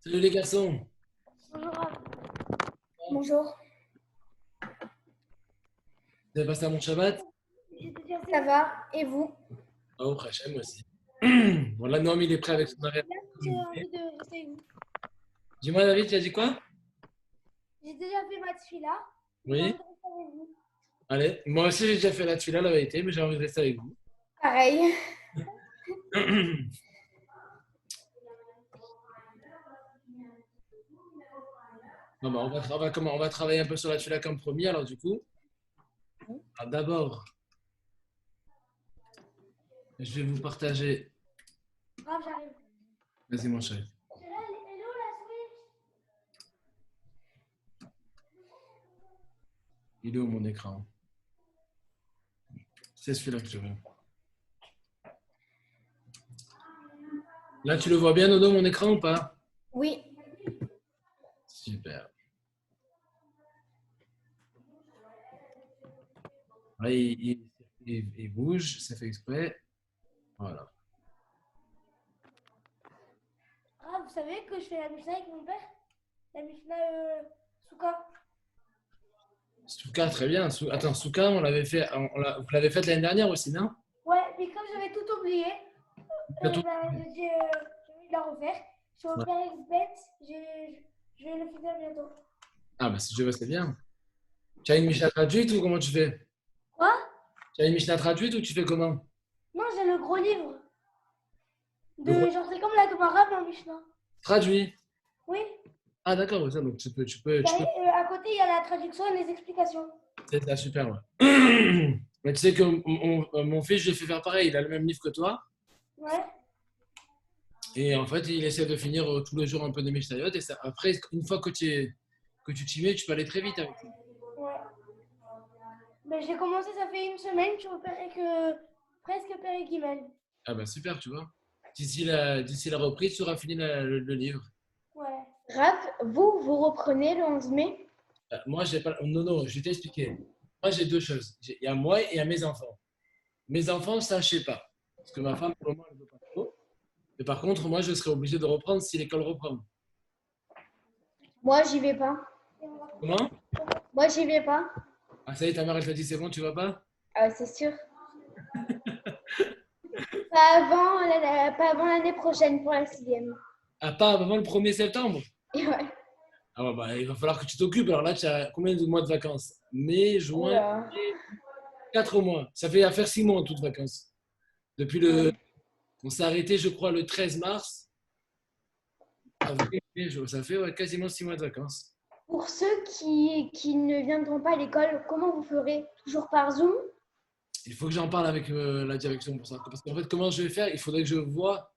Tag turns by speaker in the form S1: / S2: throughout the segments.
S1: Salut les garçons.
S2: Bonjour. Bonjour.
S1: Vous avez passé un bon Shabbat?
S2: Ça va? Et vous?
S1: Oh, Hachem aussi. Bon, là, Noam, il est prêt avec son arrière.
S2: J'ai envie de rester avec vous.
S1: Dis-moi, David, tu as dit quoi?
S2: J'ai déjà fait ma tefila. J'ai envie
S1: Oui.
S2: de rester avec vous.
S1: Allez, moi aussi, j'ai déjà fait la tuile, la vérité, mais j'ai envie de rester avec vous.
S2: Pareil.
S1: Non, bah, on va travailler un peu sur la tuile comme promis. Alors, du coup, d'abord, je vais vous partager.
S2: Grave, j'arrive.
S1: Vas-y, mon chéri.
S2: Elle est où la Switch?
S1: Il est où mon écran? C'est celui-là que je veux. Là, tu le vois bien, Nono, mon écran ou pas?
S2: Oui.
S1: Super. Là, il bouge, c'est fait exprès. Voilà.
S2: Ah, vous savez que je fais la Mishnah avec mon père? La Mishnah Souka.
S1: Souka, très bien. Attends, Souka, on l'avait fait, vous l'avez fait l'année dernière aussi, non?
S2: Ouais, mais comme j'avais tout oublié,
S1: Bientôt.
S2: j'ai envie de la refaire. Je suis au
S1: Ouais.
S2: père bête. Je vais le finir bientôt.
S1: Ah, bah si je veux, c'est bien. Tu as une Mishnah traduite ou comment tu fais?
S2: Quoi?
S1: Tu as une Mishnah traduite ou tu fais comment?
S2: Non, j'ai le gros livre.
S1: Le gros
S2: Genre, c'est comme la Gemara dans Mishnah.
S1: traduit.
S2: Oui.
S1: Ah, d'accord, ouais, ça, donc
S2: À côté, il y a la traduction et les explications.
S1: c'est ça, super, ouais. Mais tu sais que mon fils, je l'ai fait faire pareil, il a le même livre que toi.
S2: Ouais.
S1: Et en fait, il essaie de finir tous les jours un peu de Mishnayot. Et ça, après, une fois que tu t'y mets, tu peux aller très vite avec lui.
S2: Ouais. Mais j'ai commencé, ça fait une semaine, je suis que presque Père Guimel.
S1: Ah, bah super, tu vois. D'ici la reprise, tu auras fini le livre.
S2: Ouais. Raph, vous reprenez le 11 mai?
S1: Moi, j'ai pas. Non, non, je vais t'expliquer. Moi, j'ai deux choses. Il y a moi et il y a mes enfants. Mes enfants, ça, je sais pas. Parce que ma femme, pour le moment, elle ne veut pas trop. Mais par contre, moi, je serais obligé de reprendre si l'école reprend.
S2: Moi, j'y vais pas.
S1: Comment?
S2: Moi, j'y vais pas.
S1: Ah, ça y est, ta mère, elle t'a dit c'est bon, tu vas pas?
S2: Ah, c'est sûr. Pas avant l'année prochaine pour la sixième.
S1: Ah, pas avant le 1er septembre?
S2: Et ouais.
S1: Ah, ouais, bah, il va falloir que tu t'occupes. Alors là, tu as combien de mois de vacances? Mai, juin,
S2: Oula.
S1: juillet, 4 mois. Ça fait à faire 6 mois en toutes vacances. Depuis le.
S2: Ouais.
S1: On s'est arrêté, je crois, le 13 mars. Ça fait ouais, quasiment 6 mois de vacances.
S2: Pour ceux qui ne viendront pas à l'école, comment vous ferez? Toujours par Zoom?
S1: Il faut que j'en parle avec la direction pour ça. Parce qu'en fait, comment je vais faire? Il faudrait que je vois.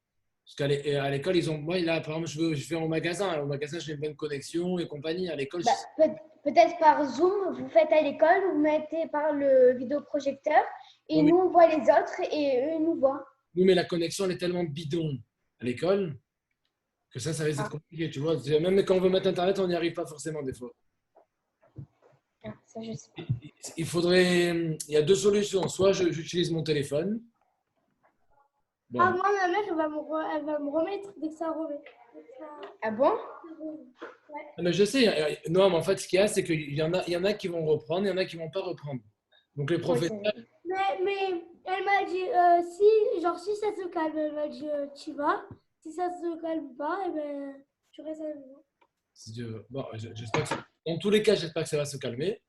S1: Parce à l'école, ils ont. Moi, là, par exemple, je vais au magasin. Au magasin, j'ai une bonne connexion et compagnie. À l'école,
S2: Bah, peut-être par Zoom, vous faites à l'école, vous mettez par le vidéoprojecteur et
S1: oui, mais
S2: nous on voit les autres et eux ils nous voient.
S1: oui, mais la connexion, elle est tellement bidon à l'école que ça risque d'être
S2: Ah,
S1: compliqué. Tu vois, même quand on veut mettre Internet, on n'y arrive pas forcément des fois.
S2: ça je sais pas.
S1: Il faudrait. Il y a deux solutions. Soit j'utilise mon téléphone.
S2: Ah,
S1: Bon.
S2: moi, ma mère, elle va me remettre dès que ça remet. Ah bon? Ouais.
S1: Mais je sais. Non, mais en fait, ce qu'il y a, c'est il y en a qui vont reprendre, il y en a qui vont pas reprendre. Donc les
S2: Oui,
S1: professeurs.
S2: c'est vrai. Mais elle m'a dit, si ça se calme, elle m'a dit, tu vas. Si ça se calme pas, eh ben, tu restes à la maison.
S1: Si Dieu- Bon, j'espère que dans tous les cas, j'espère que ça va se calmer.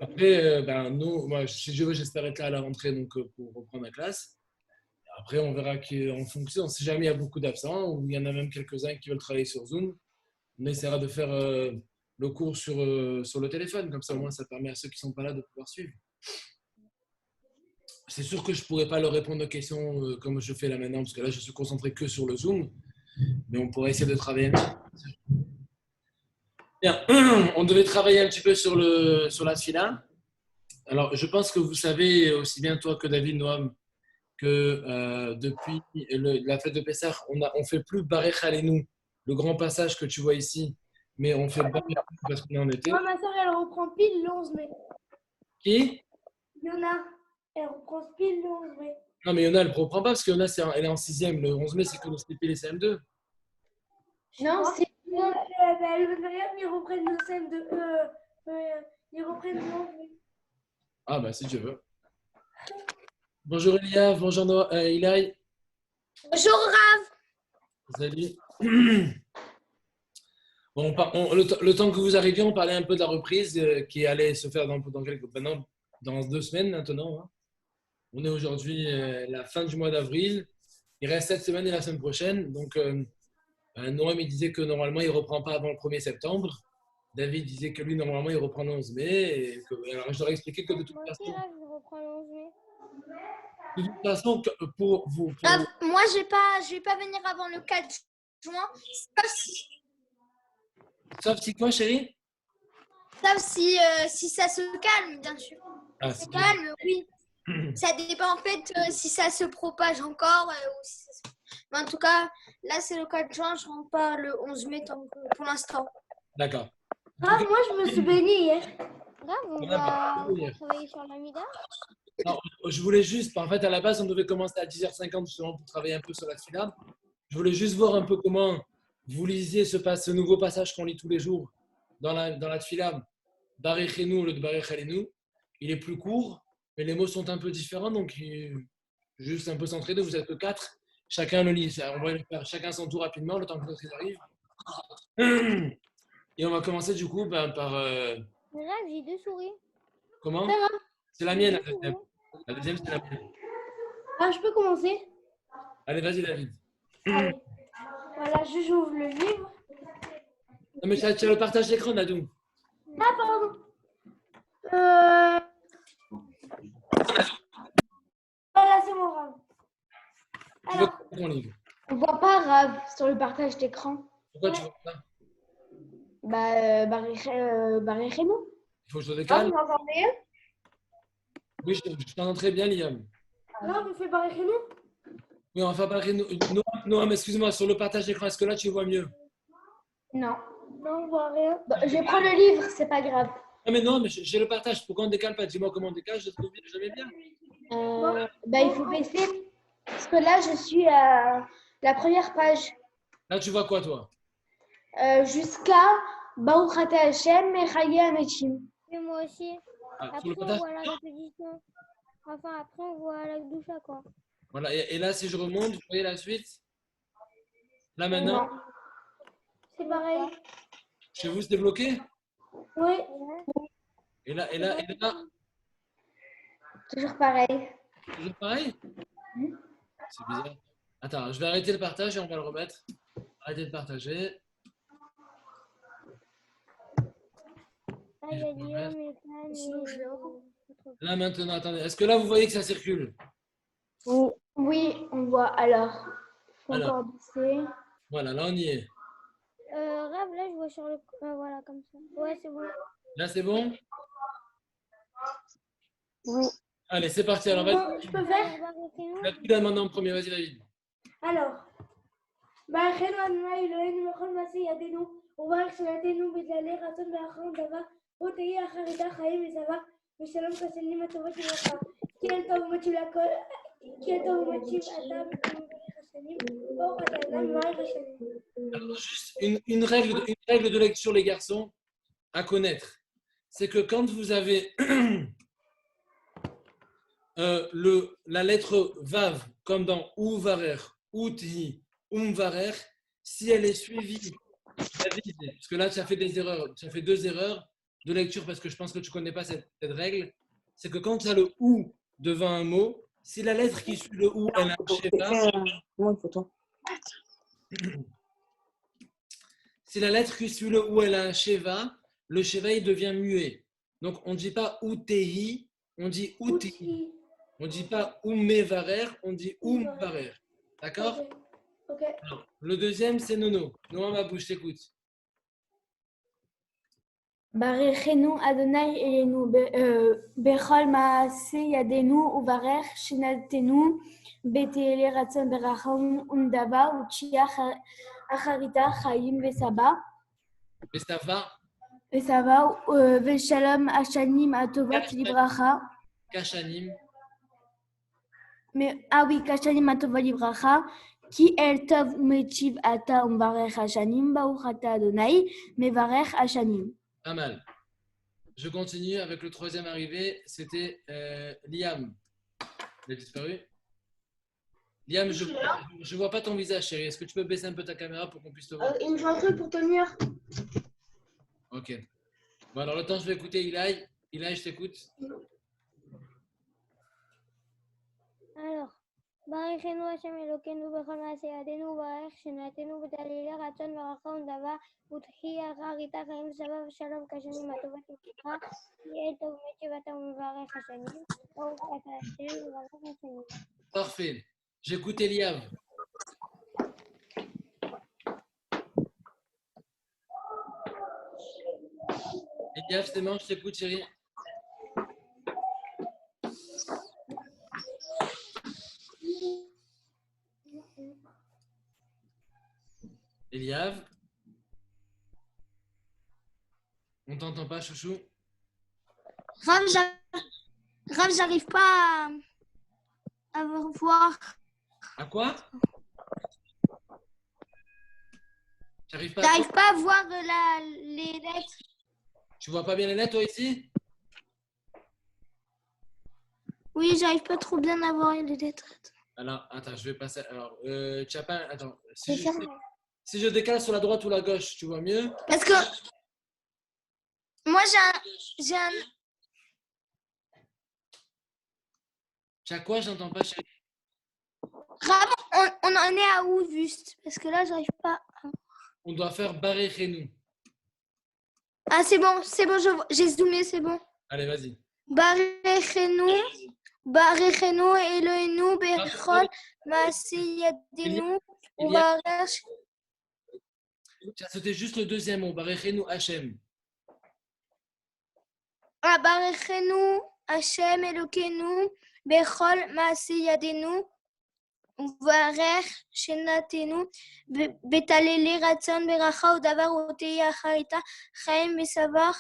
S1: Après, ben, nous, moi, si je veux, j'espère être là à la rentrée donc, pour reprendre la classe. Après, on verra en fonction. Si jamais il y a beaucoup d'absents ou il y en a même quelques-uns qui veulent travailler sur Zoom, on essaiera de faire le cours sur le téléphone. Comme ça, au moins, ça permet à ceux qui ne sont pas là de pouvoir suivre. C'est sûr que je ne pourrais pas leur répondre aux questions comme je fais là maintenant, parce que là, je suis concentré que sur le Zoom. Mais on pourrait essayer de travailler un petit peu. Bien, on devait travailler un petit peu sur la fila. Alors, je pense que vous savez aussi bien toi que David Noam que depuis la fête de Pessah, on fait plus Barech Aleinu, le grand passage que tu vois ici, mais on fait Barech parce qu'on est en été.
S2: Moi, ma soeur, elle reprend pile le 11 mai.
S1: Qui?
S2: Yona, elle reprend pile le 11 mai.
S1: Non, mais Yona, elle ne reprend pas parce que Yona, elle est en sixième. Le 11 mai, c'est que le CP et les CM2.
S3: Non, c'est bon.
S2: Ils reprennent le scène de. Ils reprennent le.
S1: Ah, bah, si tu veux. Bonjour Eliav, bonjour Ilaï.
S3: Bonjour Rav.
S1: Salut. Bon, le temps que vous arriviez, on parlait un peu de la reprise qui allait se faire dans 2 semaines maintenant. Hein. On est aujourd'hui la fin du mois d'avril. Il reste 7 semaines et la semaine prochaine. Donc, Noam il disait que normalement, il ne reprend pas avant le 1er septembre. David disait que lui, normalement, il reprend le 11 mai. Alors, je leur ai expliqué que de toute façon,
S3: Je reprends le 11 mai.
S1: pour vous.
S3: Rav, moi, je vais pas venir avant le 4 juin.
S1: Sauf si quoi, chérie?
S3: Sauf si ça se calme, bien sûr.
S1: Ah,
S3: C'est calme, oui. Ça dépend en fait si ça se propage encore. Ou si ça se... Mais en tout cas, là, c'est le 4 juin. Je ne rentre pas le 11 mai pour l'instant.
S1: D'accord.
S2: Ah, moi, je me suis baignée hier.
S3: Grave, on
S1: Voilà,
S3: va travailler sur l'Amida.
S1: Non, je voulais juste, en fait, à la base, on devait commencer à 10h50 justement pour travailler un peu sur la tfila. Je voulais juste voir un peu comment vous lisiez ce nouveau passage qu'on lit tous les jours dans la tfila. Barechenu, le Barech Alenu. Il est plus court, mais les mots sont un peu différents, donc juste un peu s'entraider. Vous êtes que 4. Chacun le lit. On va le faire chacun son tour rapidement, le temps que l'autre arrive. Et on va commencer du coup par.
S3: Grave, j'ai 2 souris.
S1: Comment? C'est la mienne, la deuxième. La deuxième, c'est la mienne.
S2: Ah, je peux commencer?
S1: Allez, vas-y, David.
S2: Allez. Voilà, j'ouvre le livre.
S1: Non, mais tu as le partage d'écran, Nadou.
S2: Ah, pardon. Voilà, c'est mon rang.
S1: Tu veux
S2: Alors,
S1: ton livre.
S3: On voit pas Rav sur le partage d'écran.
S1: Pourquoi
S2: Ouais.
S1: tu veux pas?
S3: Barrez-nous.
S1: Il faut que je te
S3: Ah,
S1: décale.
S3: vous m'entendez?
S1: Oui, je t'entends très bien, Liam.
S2: là, on fait pareil chez nous.
S1: Oui, on va faire parler. Non, mais excuse-moi, sur le partage d'écran, est-ce que là, tu vois mieux?
S3: Non.
S2: Non, on voit rien.
S3: Bon, je vais prendre le livre, c'est pas grave.
S1: Ah, mais non, mais j'ai le partage. Pourquoi on décale pas? Dis-moi comment on décale, je trouve jamais bien.
S3: Il faut baisser. Parce que là, je suis à la première page.
S1: Là, tu vois quoi, toi?
S3: Jusqu'à Baruch Ata Hashem et Chaye Ametim.
S4: Et moi aussi.
S1: Ah, sur le
S4: Après, on
S1: partage.
S4: voit la répétition. Enfin, après, on voit la doucha, quoi.
S1: Voilà. Et là, si je remonte, vous voyez la suite? Là, maintenant,
S3: Non.
S2: C'est pareil.
S1: chez vous, c'est débloqué?
S2: Oui.
S1: Et là,
S3: Toujours pareil.
S1: toujours pareil? C'est bizarre. Attends, je vais arrêter le partage et on va le remettre. Arrêtez de partager.
S4: Ah, il y a Guillaume et Flan et...
S1: Là, maintenant, attendez. Est-ce que là, vous voyez que ça circule?
S3: Oui, on voit. Alors, il faut
S1: Alors.
S3: encore baisser.
S1: Voilà, là, on y est.
S4: Rave, là, je vois sur le... voilà, comme ça. Ouais, c'est bon.
S1: Là, c'est bon?
S3: Oui.
S1: Allez, c'est parti. Alors, vas-y.
S2: Bon, je peux faire?
S1: David a demandé en premier. Vas-y, David.
S2: Alors, Barachenu Adonai Eloheinu Bechol Maaseh Yadenu Ubarach Shanatenu B'Tlalei Ratzon Be'achron Dava Bo Tehi Acharita Chaim V'Sava V'Shalom Kassenim Atovot Livracha Ki El Tov U'Mativ L'Akol Ki El Tov U'Mativ Ata V'Mevarech Hashanim Baruch Ata Adonai Mevarech Hashanim.
S1: Alors, juste une règle de lecture, les garçons, à connaître. C'est que quand vous avez la lettre Vav, comme dans Uvarer, Uthi, Umvarer, si elle est suivie, parce que là, tu as fait des erreurs, tu as fait 2 erreurs de lecture parce que je pense que tu ne connais pas cette règle, c'est que quand tu as le ou devant un mot, si la lettre qui suit le ou, elle a un sheva, si la lettre qui suit le ou, elle a un sheva, le sheva, il devient muet. Donc, on ne dit pas utehi, on dit uti. On ne dit pas umevarer, on dit umvarer. D'accord?
S2: Ok.
S1: Alors, le deuxième, c'est Nono. Nono, ma bouche, t'écoute.
S3: Barechenu Adonai Elenu Bechol Maaseh Yadenu Ubarach Shanatenu B'Tlalei Ratzon Be'achron Dava U'Tchiach Acharita Chaim V'Saba
S1: Mais ça va.
S3: V'Sava V'Shalom Hashanim Atovot Livracha.
S1: Kashanim.
S3: Mais, ah oui, Kashanim Atovot Livracha.
S2: Ki el tov umetiv ata umvarech hashanim baruch ata Adonai mevarech hashanim.
S1: Pas mal. Je continue avec le troisième arrivé, c'était Liam. Il a disparu. Liam, je vois pas ton visage, chérie. Est-ce que tu peux baisser un peu ta caméra pour qu'on puisse te voir?
S4: Il me faut un truc pour tenir.
S1: Ok. Bon, alors le temps, je vais écouter Ilaï. Ilaï, je t'écoute.
S4: Alors, Baruchenu Hashem Elokeinu bechol maaseh yadenu ubarech shenatenu b'talilei ratzon v'racha undava utchi acharita chaim v'sava v'shalom kashanim atovat l'bracha yeh tov umetiv ata umevarech hashanim baruch ata Hashem mevarech hashanim.
S1: Parfait. J'écoute Eliav. Eliav, c'est bon, je t'écoute, chérie. Eliav. On t'entend pas, chouchou?
S3: Rav, j'arrive pas à voir.
S1: À quoi? J'arrive pas.
S3: J'arrive pas à voir les lettres.
S1: Tu vois pas bien les lettres, toi, ici?
S3: Oui, j'arrive pas trop bien à voir les lettres.
S1: Alors, attends, je vais passer. Alors, tu as pas. Attends, si je décale sur la droite ou la gauche, tu vois mieux?
S3: Parce que moi, j'ai un.
S1: Tu as quoi? J'entends pas, chérie.
S3: Rav, on en est à où juste? Parce que là, j'arrive pas.
S1: On doit faire Baruchenu.
S3: Ah, c'est bon, j'ai zoomé, c'est bon.
S1: Allez, vas-y.
S3: Baruchenu Eloheinu bechol maaseh yadenu uvarech.
S1: C'était juste le deuxième mot, Baruchenu Hashem.
S3: Ah, Baruchenu Hashem Elokeinu bechol maaseh yadenu uvarech shenatenu betalelei ratzon beracha udavar utei acharita chaim v'savach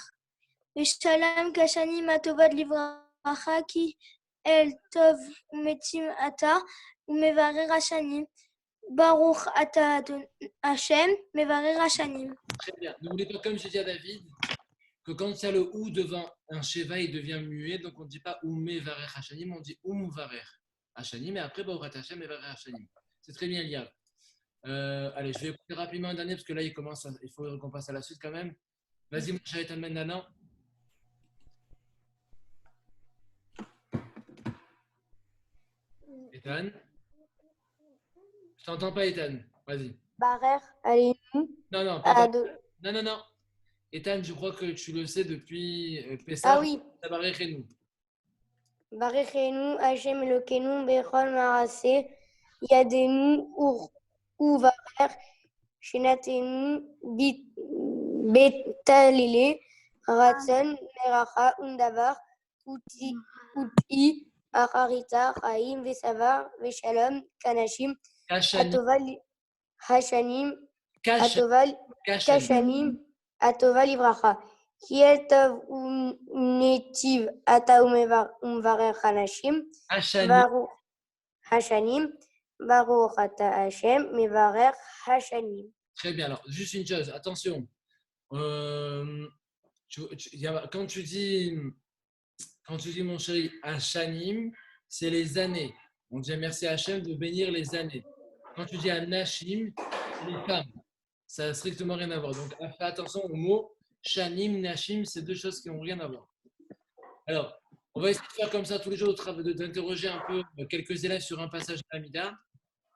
S3: v'shalom kashanim atovat livracha ki el tov umetim ata umevarech hashanim baruch ata Hashem mevarech hashanim.
S1: Très bien. N'oubliez pas, comme je dis à David, que quand il y a le ou devant un sheva, il devient muet. Donc on ne dit pas Ume Varech Hashanim, on dit Varech Hashanim. Et après, Baruch ata Hashem et Varech Hashanim. C'est très bien lié. Allez, je vais écouter rapidement un dernier parce que là, il faut qu'on passe à la suite quand même. Vas-y, mon cher Ethan maintenant. Ethan? Je t'entends pas, Ethan. Vas-y.
S4: Barer Alenu.
S1: Non, pas non. Ethan, je crois que tu le sais depuis Pessah.
S4: Ah oui.
S1: Baruchenu.
S4: Baruchenu Hashem Elokeinu bechol maaseh yadenu uvarech shenatenu b'talilei ratzon v'racha undavar utchi acharita chaim v'sava v'shalom kanashim hashanim kashanim atova livracha kiel tov unetiv ata umevarech hanashim baruch hashanim baruch ata Hashem mevarech hashanim.
S1: Très bien. Alors, juste une chose, attention. Quand tu dis, mon chéri, Hashanim, c'est les années. On dit merci à Hachem de bénir les années. Quand tu dis Anashim, c'est les femmes. Ça n'a strictement rien à voir. Donc, fais attention au mot Shanim, Nashim, c'est deux choses qui n'ont rien à voir. Alors, on va essayer de faire comme ça tous les jours, d'interroger un peu quelques élèves sur un passage de l'Amida.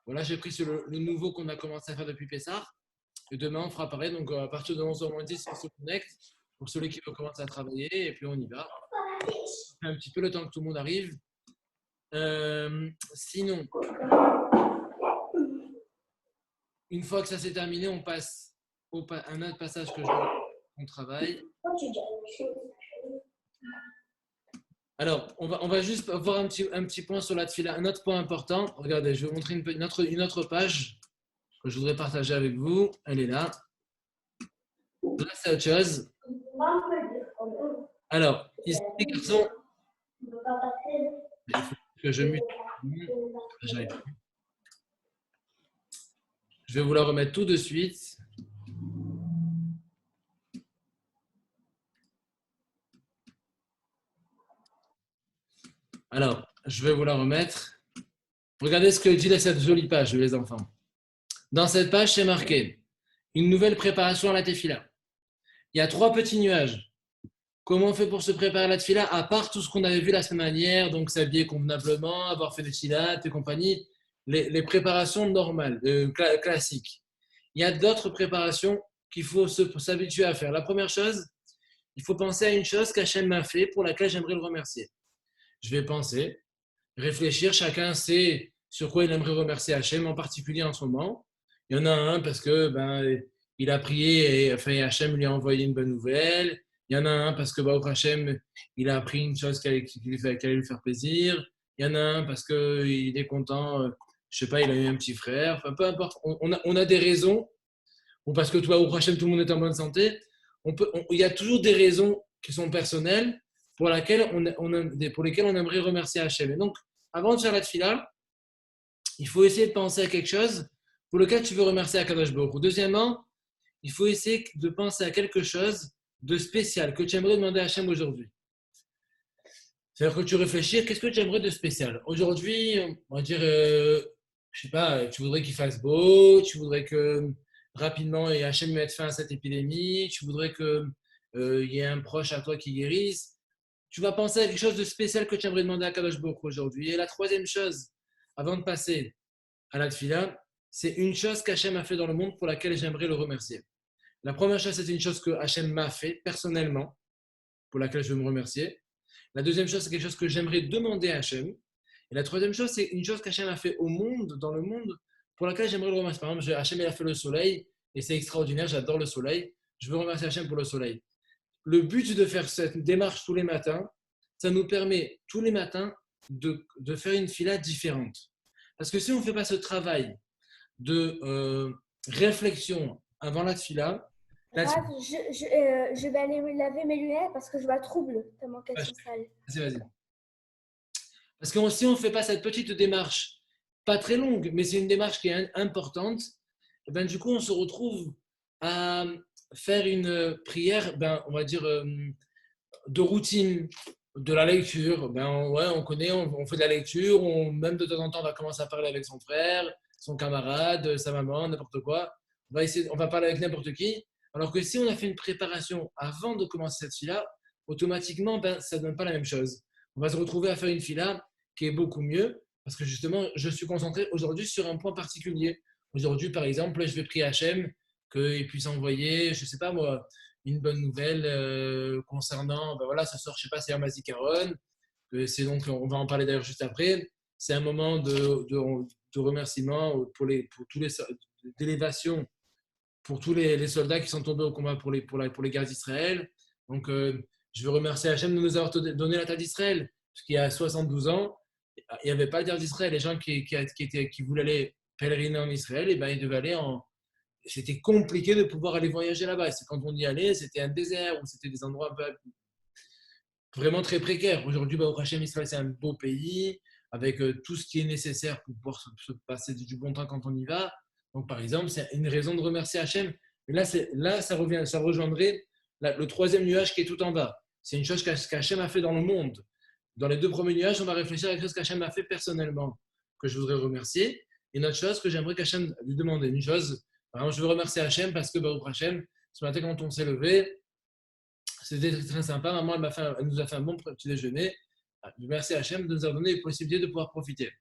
S1: Voilà, j'ai pris le nouveau qu'on a commencé à faire depuis Pessah. Et demain, on fera pareil. Donc, à partir de 11h10, on se connecte pour celui qui veut commencer à travailler. Et puis, on y va. On fait un petit peu le temps que tout le monde arrive. Sinon, une fois que ça s'est terminé, on passe à un autre passage que on travaille. Alors, on va juste voir un petit point sur la tfila. Un autre point important. Regardez, je vais vous montrer une autre page que je voudrais partager avec vous. Elle est là. Là, c'est autre chose. Alors, ici, les garçons. Il faut que je mute. J'arrive plus. Je vais vous la remettre tout de suite. Alors, je vais vous la remettre. Regardez ce que dit cette jolie page, les enfants. Dans cette page, c'est marqué une nouvelle préparation à la tefila. Il y a 3 petits nuages. Comment on fait pour se préparer à la tefila, à part tout ce qu'on avait vu la semaine dernière, donc s'habiller convenablement, avoir fait des tefillat et compagnie, les préparations normales, classiques. Il y a d'autres préparations qu'il faut s'habituer à faire. La première chose, il faut penser à une chose qu'Hachem m'a fait pour laquelle j'aimerais le remercier. Je vais penser, réfléchir, chacun sait sur quoi il aimerait remercier Hachem, en particulier en ce moment. Il y en a un parce que il a prié et enfin, Hachem lui a envoyé une bonne nouvelle. Il y en a un parce que Baruch Hachem, il a appris une chose qui allait lui faire plaisir. Il y en a un parce qu'il est content, je sais pas, il a eu un petit frère. Enfin, peu importe, on a des raisons, ou parce que Baruch Hachem, tout le monde est en bonne santé. Il y a toujours des raisons qui sont personnelles pour lesquelles on aimerait remercier Hachem. Et donc, avant de faire la tefila, il faut essayer de penser à quelque chose pour lequel tu veux remercier Akadosh Baruch Hu. Deuxièmement, il faut essayer de penser à quelque chose de spécial que tu aimerais demander à Hachem aujourd'hui. C'est-à-dire que tu réfléchis, qu'est-ce que tu aimerais de spécial? Aujourd'hui, on va dire, je sais pas, tu voudrais qu'il fasse beau, tu voudrais que rapidement Hachem mette fin à cette épidémie, tu voudrais qu'il y ait un proche à toi qui guérisse. Tu vas penser à quelque chose de spécial que tu aimerais demander à Kadosh Baruch Hu aujourd'hui. Et la troisième chose, avant de passer à la tefila, c'est une chose qu'Hachem a fait dans le monde pour laquelle j'aimerais le remercier. La première chose, c'est une chose que Hachem m'a fait personnellement, pour laquelle je veux me remercier. La deuxième chose, c'est quelque chose que j'aimerais demander à Hachem. Et la troisième chose, c'est une chose qu'Hachem a fait au monde, dans le monde, pour laquelle j'aimerais le remercier. Par exemple, Hachem il a fait le soleil, et c'est extraordinaire, j'adore le soleil. Je veux remercier Hachem pour le soleil. Le but de faire cette démarche tous les matins, ça nous permet tous les matins de faire une fila différente. Parce que si on ne fait pas ce travail de réflexion avant la fila,
S2: je vais aller me laver mes lunettes parce que je vois trouble tellement qu'elles sont sales.
S1: Vas-y. Parce que si on ne fait pas cette petite démarche, pas très longue, mais c'est une démarche qui est importante, et ben, du coup, on se retrouve à faire une prière, on va dire, de routine, de la lecture. On connaît, on fait de la lecture, même de temps en temps, on va commencer à parler avec son frère, son camarade, sa maman, n'importe quoi. On va parler avec n'importe qui. Alors que si on a fait une préparation avant de commencer cette fila, automatiquement, ça ne donne pas la même chose. On va se retrouver à faire une fila qui est beaucoup mieux, parce que justement, je suis concentré aujourd'hui sur un point particulier. Aujourd'hui, par exemple, je vais prier Hachem qu'il puisse envoyer, je ne sais pas moi, une bonne nouvelle concernant, ce soir, je ne sais pas, c'est Yom HaZikaron, c'est donc, on va en parler d'ailleurs juste après, c'est un moment de remerciement d'élévation pour tous les soldats qui sont tombés au combat pour les guerres d'Israël. Donc, je veux remercier Hachem de nous avoir donné la terre d'Israël, parce qu'il y a 72 ans, il n'y avait pas de terre d'Israël. Les gens qui voulaient aller pèleriner en Israël, ils devaient aller C'était compliqué de pouvoir aller voyager là-bas. C'est quand on y allait, c'était un désert ou c'était des endroits vraiment très précaires. Aujourd'hui, au Hachem, Israël, c'est un beau pays avec tout ce qui est nécessaire pour pouvoir se passer du bon temps quand on y va. Donc, par exemple, c'est une raison de remercier Hachem. Mais là, ça rejoindrait le troisième nuage qui est tout en bas. C'est une chose qu'Hachem a fait dans le monde. Dans les 2 premiers nuages, on va réfléchir à quelque chose qu'Hachem a fait personnellement, que je voudrais remercier. Et une autre chose que j'aimerais qu'Hachem lui demande. Une chose, par exemple, je veux remercier Hachem parce que Baruch Hachem, ce matin, quand on s'est levé, c'était très sympa. Maman, elle nous a fait un bon petit déjeuner. Merci Hachem de nous avoir donné la possibilité de pouvoir profiter.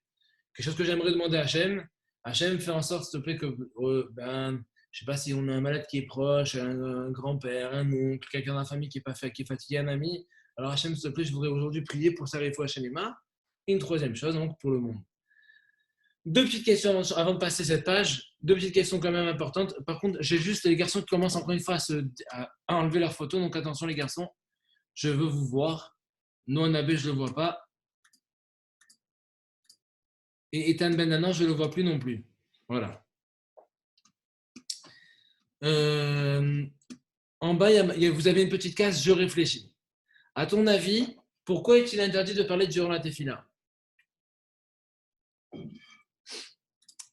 S1: Quelque chose que j'aimerais demander à Hachem. Hachem, fais en sorte, s'il te plaît, que, je ne sais pas si on a un malade qui est proche, un grand-père, un oncle, quelqu'un dans la famille qui est fatigué, un ami. Alors Hachem, s'il te plaît, je voudrais aujourd'hui prier pour Sarifou Hachem Ema. Et une troisième chose, donc, pour le monde. 2 petites questions avant de passer cette page. 2 petites questions quand même importantes. Par contre, j'ai juste les garçons qui commencent encore une fois à enlever leurs photos. Donc attention les garçons, je veux vous voir. Noanabé, je ne le vois pas. Et Ethan Bendanan, je ne le vois plus non plus. Voilà. En bas, vous avez une petite case, je réfléchis. À ton avis, pourquoi est-il interdit de parler durant la tefila?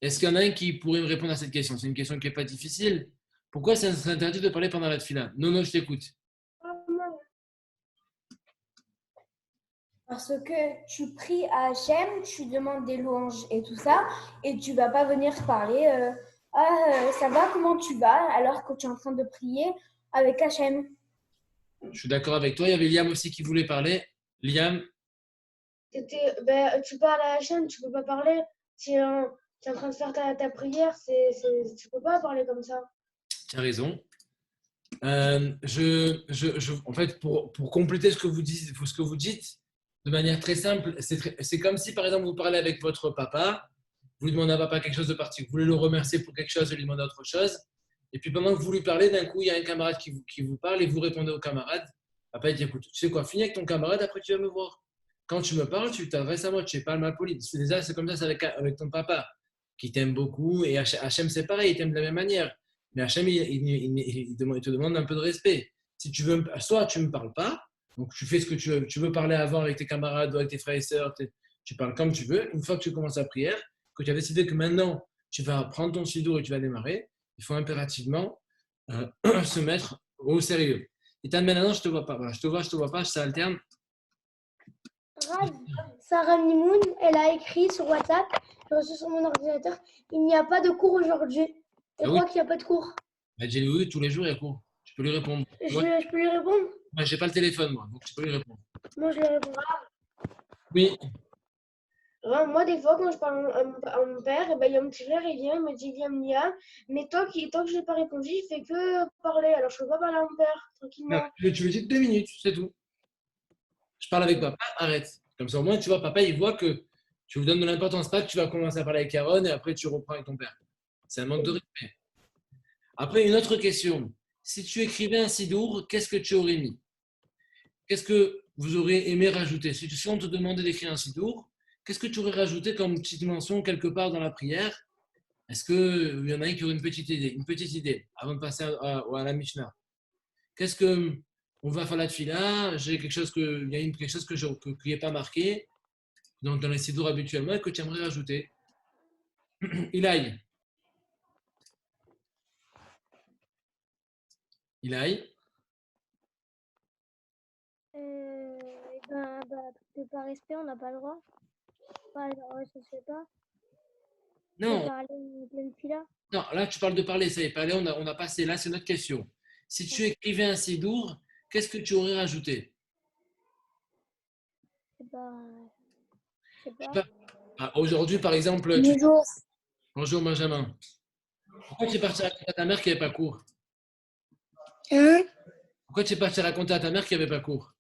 S1: Est-ce qu'il y en a un qui pourrait me répondre à cette question? C'est une question qui n'est pas difficile. Pourquoi c'est interdit de parler pendant la tefila? Non, non, je t'écoute.
S2: Parce que tu pries à Hachem, tu demandes des louanges et tout ça, et tu vas pas venir parler ça va, comment tu vas, alors que tu es en train de prier avec Hachem.
S1: Je suis d'accord avec toi. Il y avait Liam aussi qui voulait parler. Liam,
S5: Tu parles à Hachem, tu peux pas parler. Tu es en train de faire ta prière, tu peux pas parler comme ça.
S1: tu as raison. En fait, pour compléter ce que vous dites, de manière très simple, c'est comme si, par exemple, vous parlez avec votre papa, vous lui demandez à papa quelque chose de particulier, vous voulez le remercier pour quelque chose, vous lui demandez autre chose, et puis pendant que vous lui parlez, d'un coup, il y a un camarade qui vous parle et vous répondez au camarade. Papa, il dit, écoute, tu sais quoi, finis avec ton camarade, après tu vas me voir. Quand tu me parles, tu t'adresses à moi, tu n'es pas mal poli. C'est comme ça, c'est avec ton papa, qui t'aime beaucoup, et Hachem, c'est pareil, il t'aime de la même manière. Mais Hachem, il te demande un peu de respect. Si tu veux, soit tu ne me parles pas, donc tu fais ce que tu veux. Tu veux parler avant avec tes camarades, avec tes frères et sœurs, tu parles comme tu veux. Une fois que tu commences la prière, que tu as décidé que maintenant tu vas prendre ton sidour et tu vas démarrer, il faut impérativement se mettre au sérieux. Et maintenant, je te vois pas. Voilà, je te vois pas, ça alterne.
S2: Sarah Nimoun, elle a écrit sur WhatsApp, j'ai reçu sur mon ordinateur, il n'y a pas de cours aujourd'hui. Je crois qu'il n'y a pas de cours.
S1: Bah, j'ai oui, tous les jours, il y a cours. Tu peux lui répondre.
S2: Je peux lui répondre?
S1: Moi, j'ai pas le téléphone, moi, donc tu peux lui répondre.
S2: Moi, je lui réponds.
S1: Oui.
S5: Moi, des fois, quand je parle à mon père, il y a mon petit frère, il vient, il me dit Liam, Liam. Mais tant que je n'ai pas répondu, il fait que parler. Alors, je ne peux pas parler à mon père tranquillement.
S1: Non, tu me dis 2 minutes, c'est tout. Je parle avec papa, arrête. Comme ça, au moins, tu vois, papa, il voit que tu lui donnes de l'importance, pas que tu vas commencer à parler avec Aaron et après tu reprends avec ton père. C'est un manque de respect. Après, une autre question. Si tu écrivais un sidour, qu'est-ce que tu aurais mis? Qu'est-ce que vous auriez aimé rajouter? Si on te demandait d'écrire un sidour, qu'est-ce que tu aurais rajouté comme petite mention quelque part dans la prière? Est-ce qu'il y en a qui aurait une petite idée avant de passer à la Mishnah? Qu'est-ce que on va faire la tefila? J'ai quelque chose il y a quelque chose qui n'est pas marqué dans les sidours habituellement et que tu aimerais rajouter. Ilaï.
S4: Par respect, on n'a pas le droit. Je sais pas.
S1: Non.
S4: Parler en pleine fila.
S1: Non, là tu parles de parler, ça y est, parler, on a passé, là c'est notre question. Si tu écrivais un sidour, qu'est-ce que tu aurais rajouté?
S4: Je sais pas.
S1: Aujourd'hui, par exemple,
S4: Bonjour.
S1: Bonjour Benjamin. Pourquoi tu es parti raconter à ta mère qu'il n'y avait pas cours?
S4: Hein?
S1: Pourquoi tu es parti raconter à ta mère qu'il n'y avait pas cours?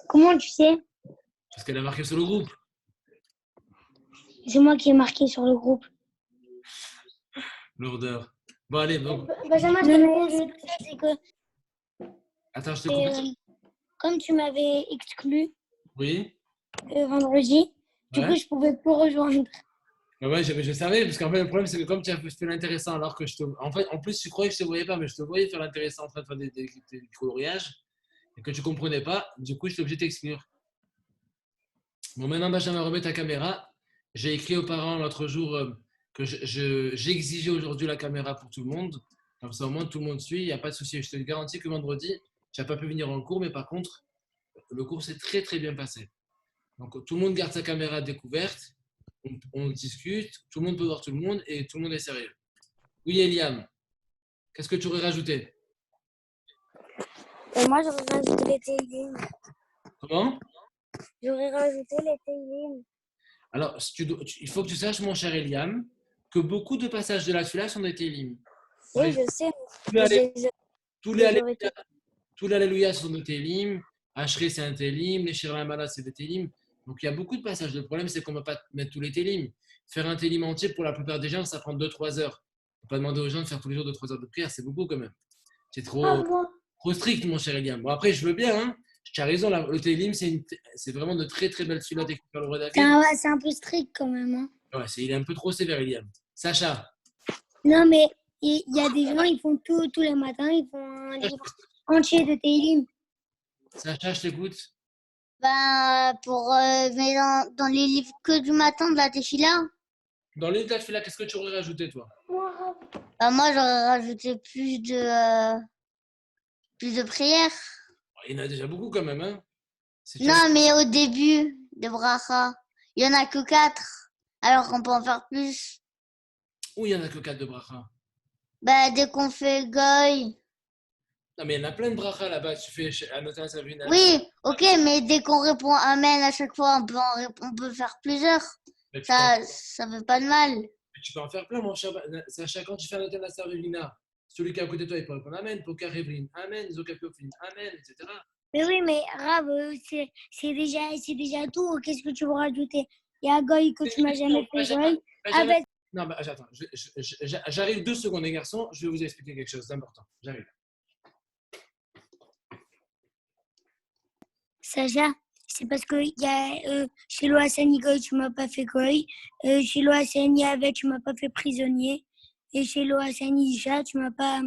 S4: Comment tu sais?
S1: Parce qu'elle a marqué sur le groupe.
S4: C'est moi qui ai marqué sur le groupe.
S1: Lourdeur. Bon, allez, donc.
S2: Benjamin,
S4: C'est que
S1: Attends, je te coupe.
S4: comme tu m'avais exclu
S1: Oui.
S4: vendredi, du coup, je pouvais plus rejoindre.
S1: Ouais, je savais, parce qu'en fait, le problème, c'est que comme tu as fait l'intéressant, alors que en fait, en plus, tu croyais que je ne te voyais pas, mais je te voyais faire l'intéressant en train de faire des coloriages et que tu ne comprenais pas. Du coup, je suis obligé de t'exclure. Bon, maintenant, Benjamin, remets ta caméra. J'ai écrit aux parents l'autre jour que j'exigeais aujourd'hui la caméra pour tout le monde. Comme ça, au moins, tout le monde suit. Il n'y a pas de souci. Je te garantis que vendredi, tu n'as pas pu venir en cours, mais par contre, le cours s'est très, très bien passé. Donc, tout le monde garde sa caméra découverte. On discute, tout le monde peut voir tout le monde et tout le monde est sérieux. Oui, Eliam, qu'est-ce que tu aurais rajouté?
S4: Moi, j'aurais rajouté les Teilim.
S1: Comment?
S4: J'aurais rajouté les Teilim.
S1: Alors, il faut que tu saches, mon cher Eliam, que beaucoup de passages de la Tfila sont des Teilim.
S4: Oui, je sais.
S1: Tous les Alléluia sont des Teilim. Ashrei, c'est un Teilim. Les Shir Lamala, c'est des Teilim. Donc, il y a beaucoup de passages. Le problème, c'est qu'on ne va pas mettre tous les Teilim. Faire un Teilim entier, pour la plupart des gens, ça prend 2-3 heures. Il ne faut pas demander aux gens de faire tous les jours 2-3 heures de prière. C'est beaucoup quand même. C'est trop strict, mon cher Eliam. Bon, après, je veux bien. Hein. Tu as raison. Le Teilim, c'est vraiment de très, très belles filottes écrites par le roi David.
S4: C'est un peu strict quand même. Hein.
S1: Ouais, il est un peu trop sévère, Eliam. Sacha.
S4: Non, mais il y a des gens, ils font tous les matins, ils font un livre entier de Teilim.
S1: Sacha, je t'écoute.
S4: Ben, mais dans les livres que du matin de la Tefila,
S1: Dans les livres là, qu'est-ce que tu aurais rajouté, toi?
S2: Moi,
S4: ben, moi, j'aurais rajouté plus de prières.
S1: Il y en a déjà beaucoup quand même. Hein. C'est
S4: Non, mais au début de Bracha, il y en a que 4, alors qu'on peut en faire plus.
S1: Où il n'y en a que 4 de bracha?
S4: Ben, dès qu'on fait Goy.
S1: Non, mais il y en a plein de bracha là-bas. Tu fais Anotan Savina.
S4: Oui, ok, mais dès qu'on répond Amen à chaque fois, on peut faire plusieurs.
S1: Mais
S4: Ça fait pas de mal.
S1: tu peux en faire plein, mon cher. Sacha, quand tu fais Anotan Savina, celui qui est à côté de toi, il peut répondre Amen, Pokar Evlin, Amen, Zokakoflin, Amen, etc.
S4: Mais oui, mais Rav, c'est déjà tout. Qu'est-ce que tu veux rajouter? Il y a Goy que tu m'as jamais fait Goy. Avec...
S1: Non, mais attends, j'arrive 2 secondes, les garçons. Je vais vous expliquer quelque chose d'important. J'arrive.
S4: Sacha, c'est parce que y a, chez l'Oassani Goy, tu m'as pas fait Goy. Chez l'Oassani avec, tu m'as pas fait prisonnier. Et chez l'Oassani Isha, tu m'as pas.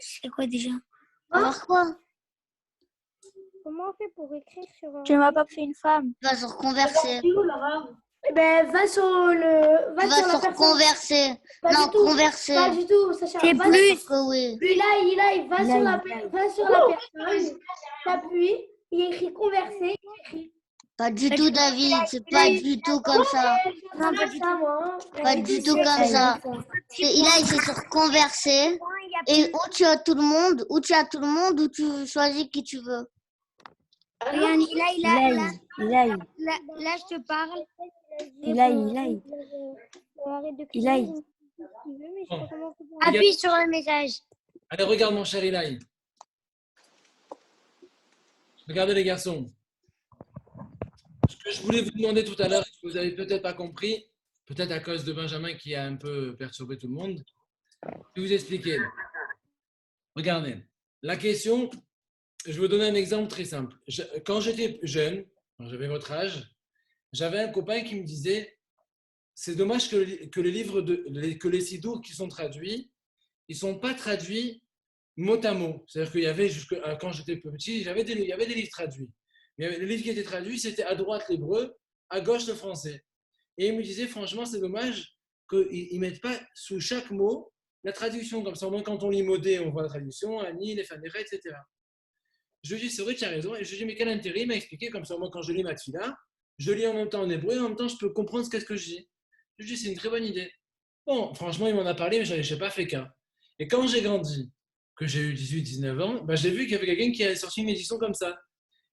S4: C'est quoi déjà? Alors quoi?
S2: comment on fait pour écrire sur...
S4: Tu m'as pas fait une femme. Va sur converser.
S2: Eh ben, va sur le...
S4: Va sur converser. Non, converser.
S2: Pas du tout, Sacha.
S4: C'est
S2: Va
S4: plus que oui.
S2: Puis là, il va sur la personne, t'appuies, il écrit converser, il écrit.
S4: Pas du tout, David. C'est pas du tout comme ça.
S2: Non, pas du tout, moi.
S4: Pas du tout comme ça. Il est sur converser. Et où tu as tout le monde, ou tu choisis qui tu veux.
S3: Regarde, là, je te parle. Appuie sur le message.
S1: Allez, regarde, mon cher Ilaï. Regardez, les garçons. Ce que je voulais vous demander tout à l'heure, que vous n'avez peut-être pas compris, peut-être à cause de Benjamin qui a un peu perturbé tout le monde, je vais vous expliquer. Regardez, la question, je vais vous donner un exemple très simple. Quand j'étais jeune, quand j'avais votre âge, j'avais un copain qui me disait c'est dommage que les livres, que les sidours qui sont traduits, ils ne sont pas traduits mot à mot. C'est-à-dire qu'il y avait, quand j'étais petit, il y avait des livres traduits. Mais les livres qui étaient traduits, c'était à droite l'hébreu, à gauche le français. Et il me disait, franchement, c'est dommage qu'ils ne mettent pas sous chaque mot la traduction. Comme ça, au moins, quand on lit modé, on voit la traduction, Ani, les Fanera, etc. Je lui dis, c'est vrai, tu as raison. Et je lui dis, mais quel intérêt? Il m'a expliqué, comme ça, moi, quand je lis ma tfila, je lis en même temps en hébreu et en même temps, je peux comprendre ce que je dis. Je lui dis, c'est une très bonne idée. Bon, franchement, il m'en a parlé, mais je n'ai pas fait qu'un. Et quand j'ai grandi, que j'ai eu 18-19 ans, ben, j'ai vu qu'il y avait quelqu'un qui a sorti une édition comme ça.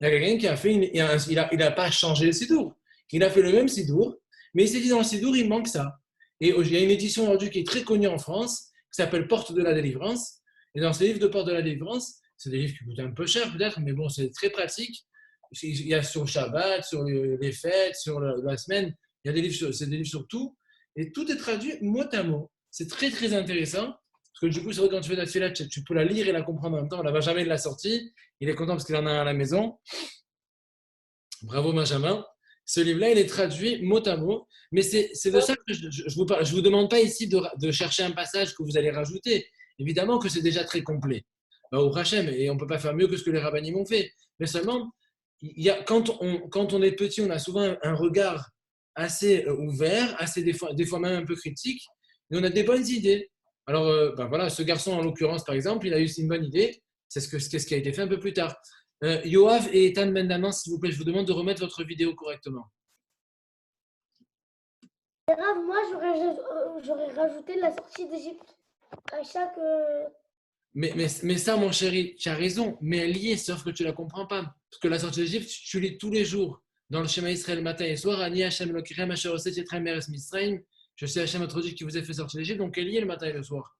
S1: Il y a quelqu'un qui a fait, il n'a pas changé le sidour. Il a fait le même sidour, mais il s'est dit dans le sidour, il manque ça. Et il y a une édition aujourd'hui qui est très connue en France, qui s'appelle Porte de la délivrance. Et dans ces livres de Porte de la délivrance, c'est des livres qui coûtent un peu cher peut-être, mais bon, c'est très pratique. Il y a sur le Shabbat, sur les fêtes, sur la semaine, il y a des livres, c'est des livres sur tout. Et tout est traduit mot à mot. C'est très, très intéressant. Parce que du coup, c'est vrai, quand tu fais la tefila, tu peux la lire et la comprendre en même temps. On n'a jamais de la sortie. Il est content parce qu'il en a à la maison. Bravo, Benjamin. Ce livre-là, il est traduit mot à mot. Mais c'est de ça que je vous demande pas ici de chercher un passage que vous allez rajouter. Évidemment que c'est déjà très complet. Au Hachem, et on ne peut pas faire mieux que ce que les rabbinim ont fait. Mais seulement, quand on est petit, on a souvent un regard assez ouvert, assez des fois même un peu critique, et on a des bonnes idées. Alors, voilà, ce garçon, en l'occurrence, par exemple, il a eu une bonne idée. C'est ce qui a été fait un peu plus tard. Yoav et Ethan Bendaman, s'il vous plaît, je vous demande de remettre votre vidéo correctement.
S2: Grave, moi, j'aurais rajouté la sortie d'Égypte à chaque...
S1: Mais ça, mon chéri, tu as raison, mais elle y est, sauf que tu ne la comprends pas. Parce que la sortie d'Égypte, tu lis tous les jours. Dans le schéma Israël, matin et soir, Ani Hashem Lokirem Asher Oset Yetrem Eretz Mitzrayim. Je sais Hashem votre Dieu qui vous a fait sortir d'Égypte, donc elle y est le matin et le soir.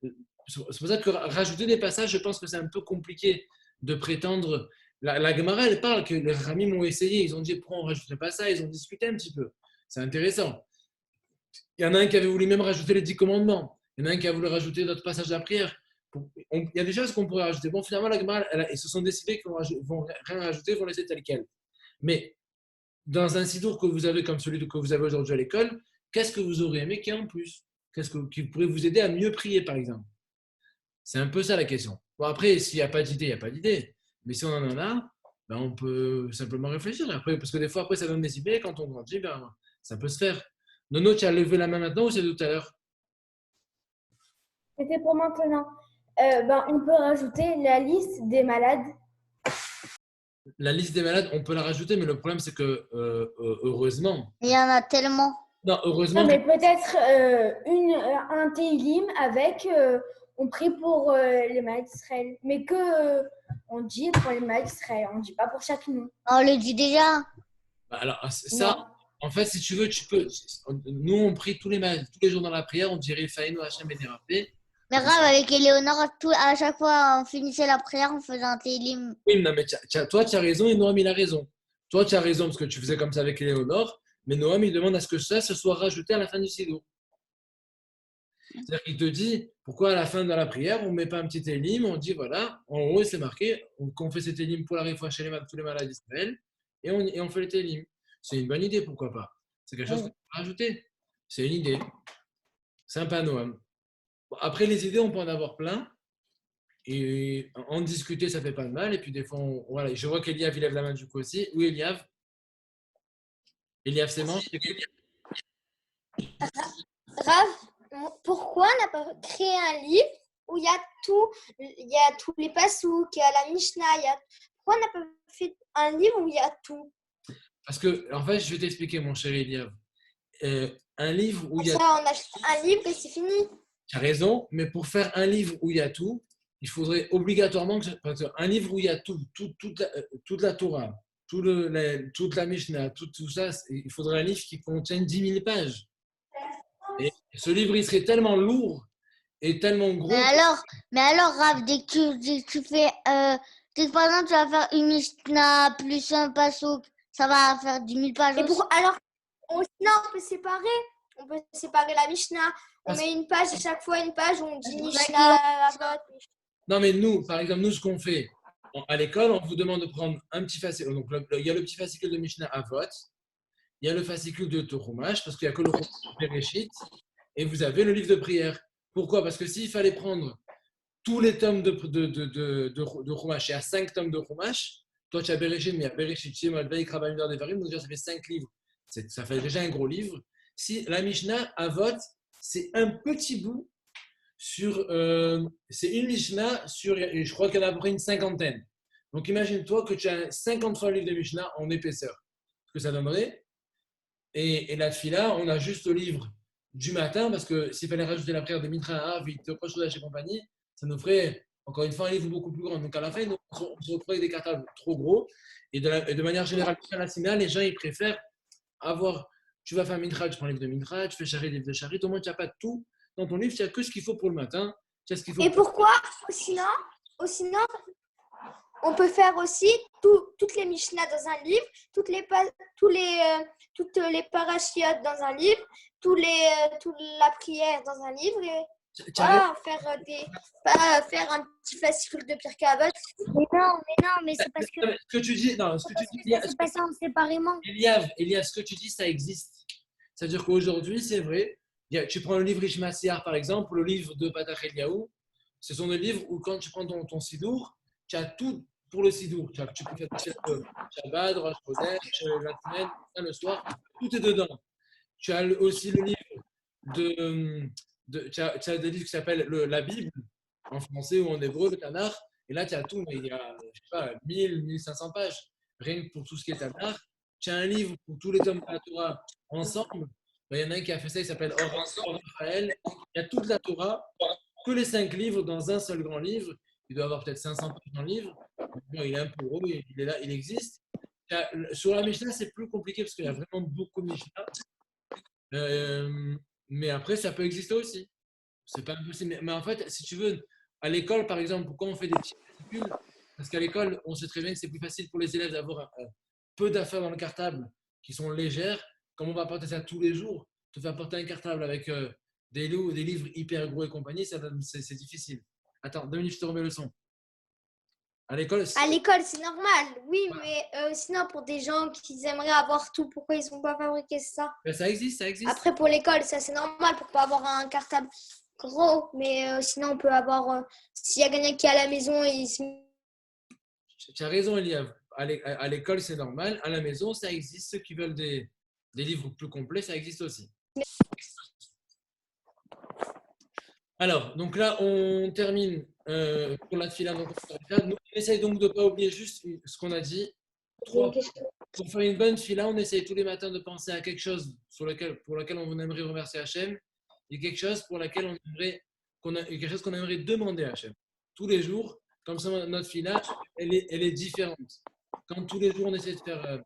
S1: C'est pour ça que rajouter des passages, je pense que c'est un peu compliqué de prétendre. La Gemara, elle parle que les Ramim ont essayé, ils ont dit pourquoi on ne rajouterait pas ça, ils ont discuté un petit peu. C'est intéressant. Il y en a un qui avait voulu même rajouter les 10 commandements. Il y en a un qui a voulu rajouter d'autres passages de la prière. Il y a des choses qu'on pourrait rajouter. Bon, finalement, la Gemara, ils se sont décidés qu'ils ne vont rien rajouter, ils vont laisser tel quel. Mais dans un sidour que vous avez comme celui que vous avez aujourd'hui à l'école, qu'est-ce que vous aurez aimé qu'il y ait en plus? Qu'est-ce qui pourrait vous aider à mieux prier, par exemple? C'est un peu ça la question. Bon, après, s'il n'y a pas d'idée, il n'y a pas d'idée. Mais si on en a, ben, on peut simplement réfléchir. Après, parce que des fois, après, ça donne des idées. Quand on grandit, ben, ça peut se faire. Nono, tu as levé la main maintenant ou c'est tout à l'heure?
S2: C'était pour maintenant. On peut rajouter la liste des malades.
S1: La liste des malades, on peut la rajouter, mais le problème, c'est que heureusement,
S3: Il y en a tellement.
S1: non, heureusement,
S2: Non, mais peut-être un Télim avec on prie pour les malades d'Israël. Mais que on dit pour les malades d'Israël, on ne dit pas pour chaque nom.
S3: On le dit déjà.
S1: bah, alors, ça, en fait, si tu veux, tu peux. Nous, on prie tous les jours dans la prière, on dirait Faïno Hachem Benérapé.
S3: Mais grave, avec Éléonore, à chaque fois, on finissait la prière, on faisait un télim.
S1: Oui, non, mais toi, tu as raison et Noam, il a raison. Toi, tu as raison parce que tu faisais comme ça avec Éléonore, mais Noam, il demande à ce que ça se soit rajouté à la fin du Sidour. C'est-à-dire qu'il te dit, pourquoi à la fin de la prière, on ne met pas un petit élim, on dit, voilà, en haut, c'est marqué, qu'on fait cet élim pour la réfoua chez tous les malades d'Israël, et on fait le télim. C'est une bonne idée, pourquoi pas. C'est quelque chose qu'on peut rajouter. C'est une idée. Sympa, Noam. Bon, après, les idées, on peut en avoir plein. Et en discuter, ça fait pas de mal. Et puis, des fois, voilà. Je vois qu'Eliav, il lève la main du coup aussi. Oui, Eliav. Eliav, c'est bon.
S3: Rav, pourquoi on n'a pas créé un livre où il y a tout, il y a tous les passouk, il y a la Mishnah, pourquoi on n'a pas fait un livre où il y a tout?
S1: Parce que, en fait, je vais t'expliquer, mon cher Eliav. Un livre où il y a.
S3: Ça, on achète un livre et c'est fini.
S1: Tu as raison, mais pour faire un livre où il y a tout, il faudrait obligatoirement un livre où il y a tout, toute la Torah, toute la Mishnah, tout ça, il faudrait un livre qui contienne 10 000 pages. Et ce livre, il serait tellement lourd et tellement gros.
S3: Mais alors, Rav, dès que tu fais, dès que par exemple tu vas faire une Mishnah plus un passouk, ça va faire 10 000 pages. Alors, sinon on peut séparer. On peut séparer la Mishnah. On met une page à chaque fois, une page où on dit Mishnah, Avot.
S1: Non, mais nous, par exemple, nous, ce qu'on fait à l'école, on vous demande de prendre un petit fascicule. Donc, il y a le petit fascicule de Mishnah Avot, il y a le fascicule de Torumash, parce qu'il n'y a que le Bereshit, et vous avez le livre de prière. Pourquoi? Parce que s'il fallait prendre tous les tomes de Chumash, il y a 5 tomes de Chumash, toi tu as Bereshit, mais il y a Bereshit, Shemot, Vayikra, Bamidbar, Devarim, donc déjà ça fait 5 livres. Ça fait déjà un gros livre. Si la Mishnah Avot, c'est un petit bout sur. C'est une Mishnah sur. Je crois qu'il y en a à peu près une cinquantaine. Donc imagine-toi que tu as 53 livres de Mishnah en épaisseur. Ce que ça donnerait. Et la Tfila, on a juste le livre du matin, parce que s'il fallait rajouter la prière de Mitra, vite, Kochodash et compagnie, ça nous ferait, encore une fois, un livre beaucoup plus grand. Donc à la fin, on se retrouve avec des cartables trop gros. Et de manière générale, à la Sina, les gens, ils préfèrent avoir. Tu vas faire Mitra, tu prends le livre de Mitra, tu fais Charit, le livre de Charit. Au moins, tu n'as pas tout dans ton livre, tu n'as que ce qu'il faut pour le matin. Tu as ce qu'il faut.
S3: Et pourquoi sinon, on peut faire aussi toutes les Mishnah dans un livre, toutes les parachiotes dans un livre, toute la prière dans un livre et pas faire un petit fascicule de Pirkei Avot.
S4: Mais c'est parce que
S1: Ce que tu dis, non, ce que tu dis,
S4: c'est pas ça séparément.
S1: Eliav, ce que tu dis, ça existe. C'est-à-dire qu'aujourd'hui, c'est vrai, tu prends le livre Ishma Siar, par exemple, ou le livre de Patach Eliaou, ce sont des livres où quand tu prends ton Sidour, tu as tout pour le Sidour. Tu peux faire Shabbat, Rosh Chodesh, la semaine, le soir, tout est dedans. Tu as aussi le livre tu as des livres qui s'appellent la Bible, en français ou en hébreu, le Tanakh, et là tu as tout, mais il y a, je sais pas, 1500 pages, rien que pour tout ce qui est Tanakh. Tu as un livre pour tous les tomes de la Torah ensemble. Il y en a un qui a fait ça, il s'appelle Or Raphaël. Il y a toute la Torah, que les 5 livres dans un seul grand livre. Il doit avoir peut-être 500 pages dans le livre. Bon, il est un peu gros, mais il est là, il existe. Sur la Mishnah, c'est plus compliqué parce qu'il y a vraiment beaucoup de Mishnah. Mais après, ça peut exister aussi. C'est pas impossible. Mais en fait, si tu veux, à l'école, par exemple, pourquoi on fait des petits fascicules? Parce qu'à l'école, on sait très bien que c'est plus facile pour les élèves d'avoir peu d'affaires dans le cartable qui sont légères. Comme on va porter ça tous les jours, te faire porter un cartable avec des livres hyper gros et compagnie, c'est difficile. Attends, 2 minutes, je te remets le son. À l'école,
S3: c'est normal, oui, mais sinon, pour des gens qui aimeraient avoir tout, pourquoi ils n'ont pas fabriqué ça?
S1: Ben, ça existe.
S3: Après, pour l'école, ça c'est normal pour pas avoir un cartable gros, mais sinon, on peut avoir. S'il y a quelqu'un qui est à la maison,
S1: tu as raison, Eliav. À l'école, c'est normal. À la maison, ça existe. Ceux qui veulent des livres plus complets, ça existe aussi. Alors, donc là, on termine pour la fila. Donc, on essaye donc de ne pas oublier juste ce qu'on a dit. Pour faire une bonne fila, on essaye tous les matins de penser à quelque chose pour lequel on aimerait remercier Hachem et quelque chose pour laquelle quelque chose qu'on aimerait demander à Hachem. Tous les jours, comme ça, notre fila, elle est différente. Quand tous les jours, on essaie de faire...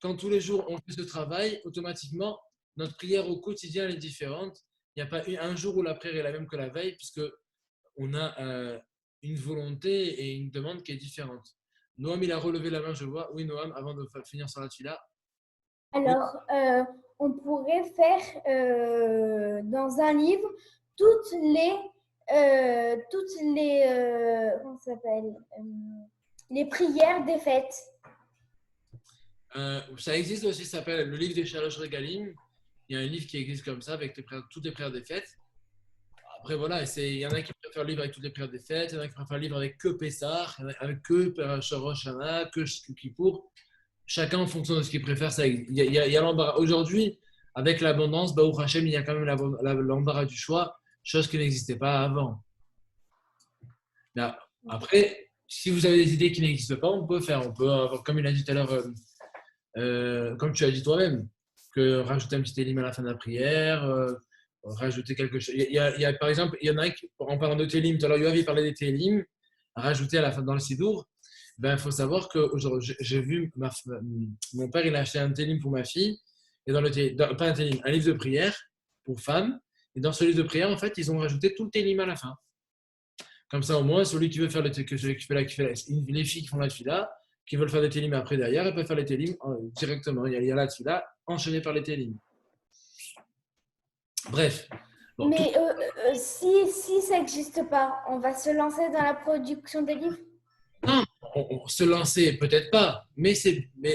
S1: quand tous les jours, on fait ce travail, automatiquement, notre prière au quotidien elle est différente. Il n'y a pas un jour où la prière est la même que la veille, puisqu'on a une volonté et une demande qui est différente. Noam, il a relevé la main, je vois. Oui, Noam, avant de finir sur la fila.
S2: Alors, on pourrait faire dans un livre toutes les comment ça s'appelle les prières des fêtes.
S1: Ça existe aussi, ça s'appelle le livre des Shalosh Regalim. Il y a un livre qui existe comme ça avec toutes les prières des fêtes. Après, voilà, il y en a qui préfèrent le livre avec toutes les prières des fêtes, il y en a qui préfèrent le livre avec que Pessah, avec que Rosh Hashanah, que Kippour. Chacun en fonction de ce qu'il préfère. Il y a l'embarras. Aujourd'hui, avec l'abondance, Baruch Hashem, il y a quand même l'embarras du choix, chose qui n'existait pas avant. Là, après, si vous avez des idées qui n'existent pas, on peut avoir, comme il a dit tout à l'heure, comme tu as dit toi-même, que rajouter un petit élim à la fin de la prière, rajouter quelque chose. Il y a, par exemple, il y en a qui, en parlant de télim, tout à l'heure, Yoav, il parlait des télim, rajouter à la fin dans le Sidour. Il faut savoir que j'ai vu mon père, il a acheté un télim pour ma fille, et pas un télim, un livre de prière pour femmes. Et dans ce livre de prière, en fait, ils ont rajouté tout le télim à la fin. Comme ça, au moins, celui qui veut faire les filles qui font la fila, qui veulent faire des télim après derrière, elles peuvent faire les télim directement. Il y a la fila enchaînée par les télim. Bref.
S2: Bon, mais si ça n'existe pas, on va se lancer dans la production des livres?
S1: Non, on se lancer, peut-être pas, mais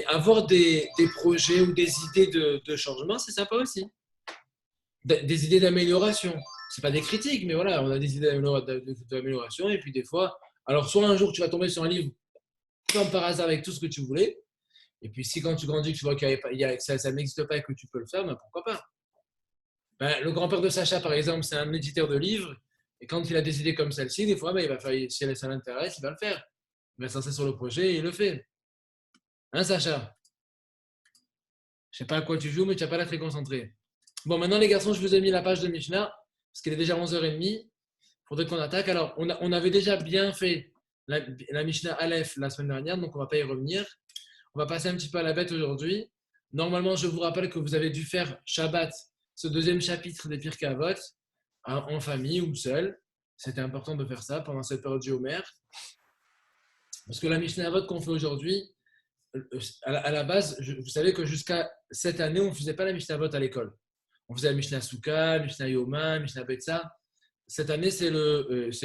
S1: avoir des projets ou des idées de changement, c'est sympa aussi. Des idées d'amélioration. Ce n'est pas des critiques, mais voilà, on a des idées d'amélioration. Et puis des fois, alors soit un jour tu vas tomber sur un livre comme par hasard avec tout ce que tu voulais, et puis si quand tu grandis, tu vois que ça n'existe pas et que tu peux le faire, ben pourquoi pas. Le grand-père de Sacha, par exemple, c'est un éditeur de livres, et quand il a des idées comme celle-ci, des fois, il va faire, si ça l'intéresse, il va le faire. Il va se lancer sur le projet et il le fait. Hein, Sacha? Je ne sais pas à quoi tu joues, mais tu n'as pas l'air très concentré. Bon, maintenant, les garçons, je vous ai mis la page de Mishnah, parce qu'il est déjà 11h30. Il faudrait qu'on attaque. Alors, on avait déjà bien fait la Mishnah Aleph la semaine dernière, donc on ne va pas y revenir. On va passer un petit peu à la bête aujourd'hui. Normalement, je vous rappelle que vous avez dû faire Shabbat, ce deuxième chapitre des Pirkei Avot, en famille ou seul. C'était important de faire ça pendant cette période du Homer. Parce que la Mishnah Avot qu'on fait aujourd'hui, à la base, vous savez que jusqu'à cette année, on ne faisait pas la Mishnah Avot à l'école. On faisait la Mishnah Souka, Mishnah Yoma, Mishnah Betsa. Cette année, c'est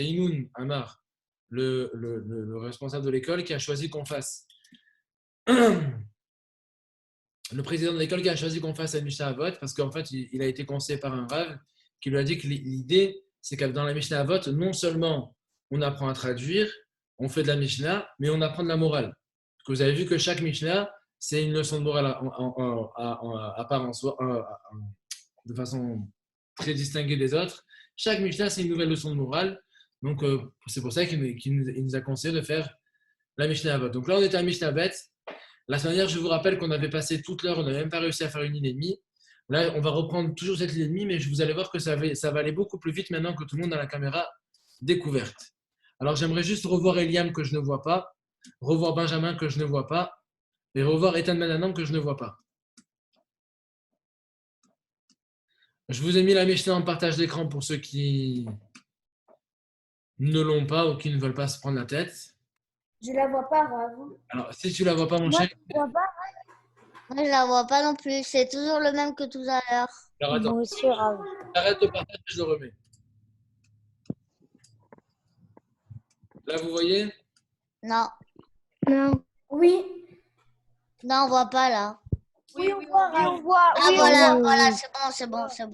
S1: Inoun Amar, le responsable de l'école, qui a choisi qu'on fasse. Le président de l'école qui a choisi qu'on fasse la Mishnah Avot parce qu'en fait, il a été conseillé par un Rav qui lui a dit que l'idée, c'est que dans la Mishnah Avot, non seulement on apprend à traduire, on fait de la Mishnah, mais on apprend de la morale. Parce que vous avez vu que chaque Mishnah, c'est une leçon de morale à part en soi, de façon très distinguée des autres. Chaque Mishnah, c'est une nouvelle leçon de morale. Donc, c'est pour ça qu'il nous a conseillé de faire la Mishnah Avot. Donc là, on était à Mishnah Bet. La semaine dernière, je vous rappelle qu'on avait passé toute l'heure, on n'avait même pas réussi à faire une ligne et demie. Là, on va reprendre toujours cette ligne et demie, mais vous allez voir que ça va aller beaucoup plus vite maintenant que tout le monde a la caméra découverte. Alors, j'aimerais juste revoir Eliam que je ne vois pas, revoir Benjamin que je ne vois pas, et revoir Ethan Mananan que je ne vois pas. Je vous ai mis la Mishnah en partage d'écran pour ceux qui ne l'ont pas ou qui ne veulent pas se prendre la tête.
S2: Je la vois pas, Rav.
S1: Alors, si tu la vois pas, mon cher.
S3: Moi, je la vois pas non plus. C'est toujours le même que tout à l'heure.
S1: Alors, attends.
S4: Moi aussi, Rav.
S1: Arrête de partager, je le remets. Là, vous voyez?
S3: Non.
S4: Non.
S2: Oui.
S3: Non, on voit pas là.
S2: Oui, on voit, Rav.
S4: On voit.
S3: Ah
S4: Oui,
S3: voilà,
S4: on voit.
S3: voilà, c'est bon.
S1: C'est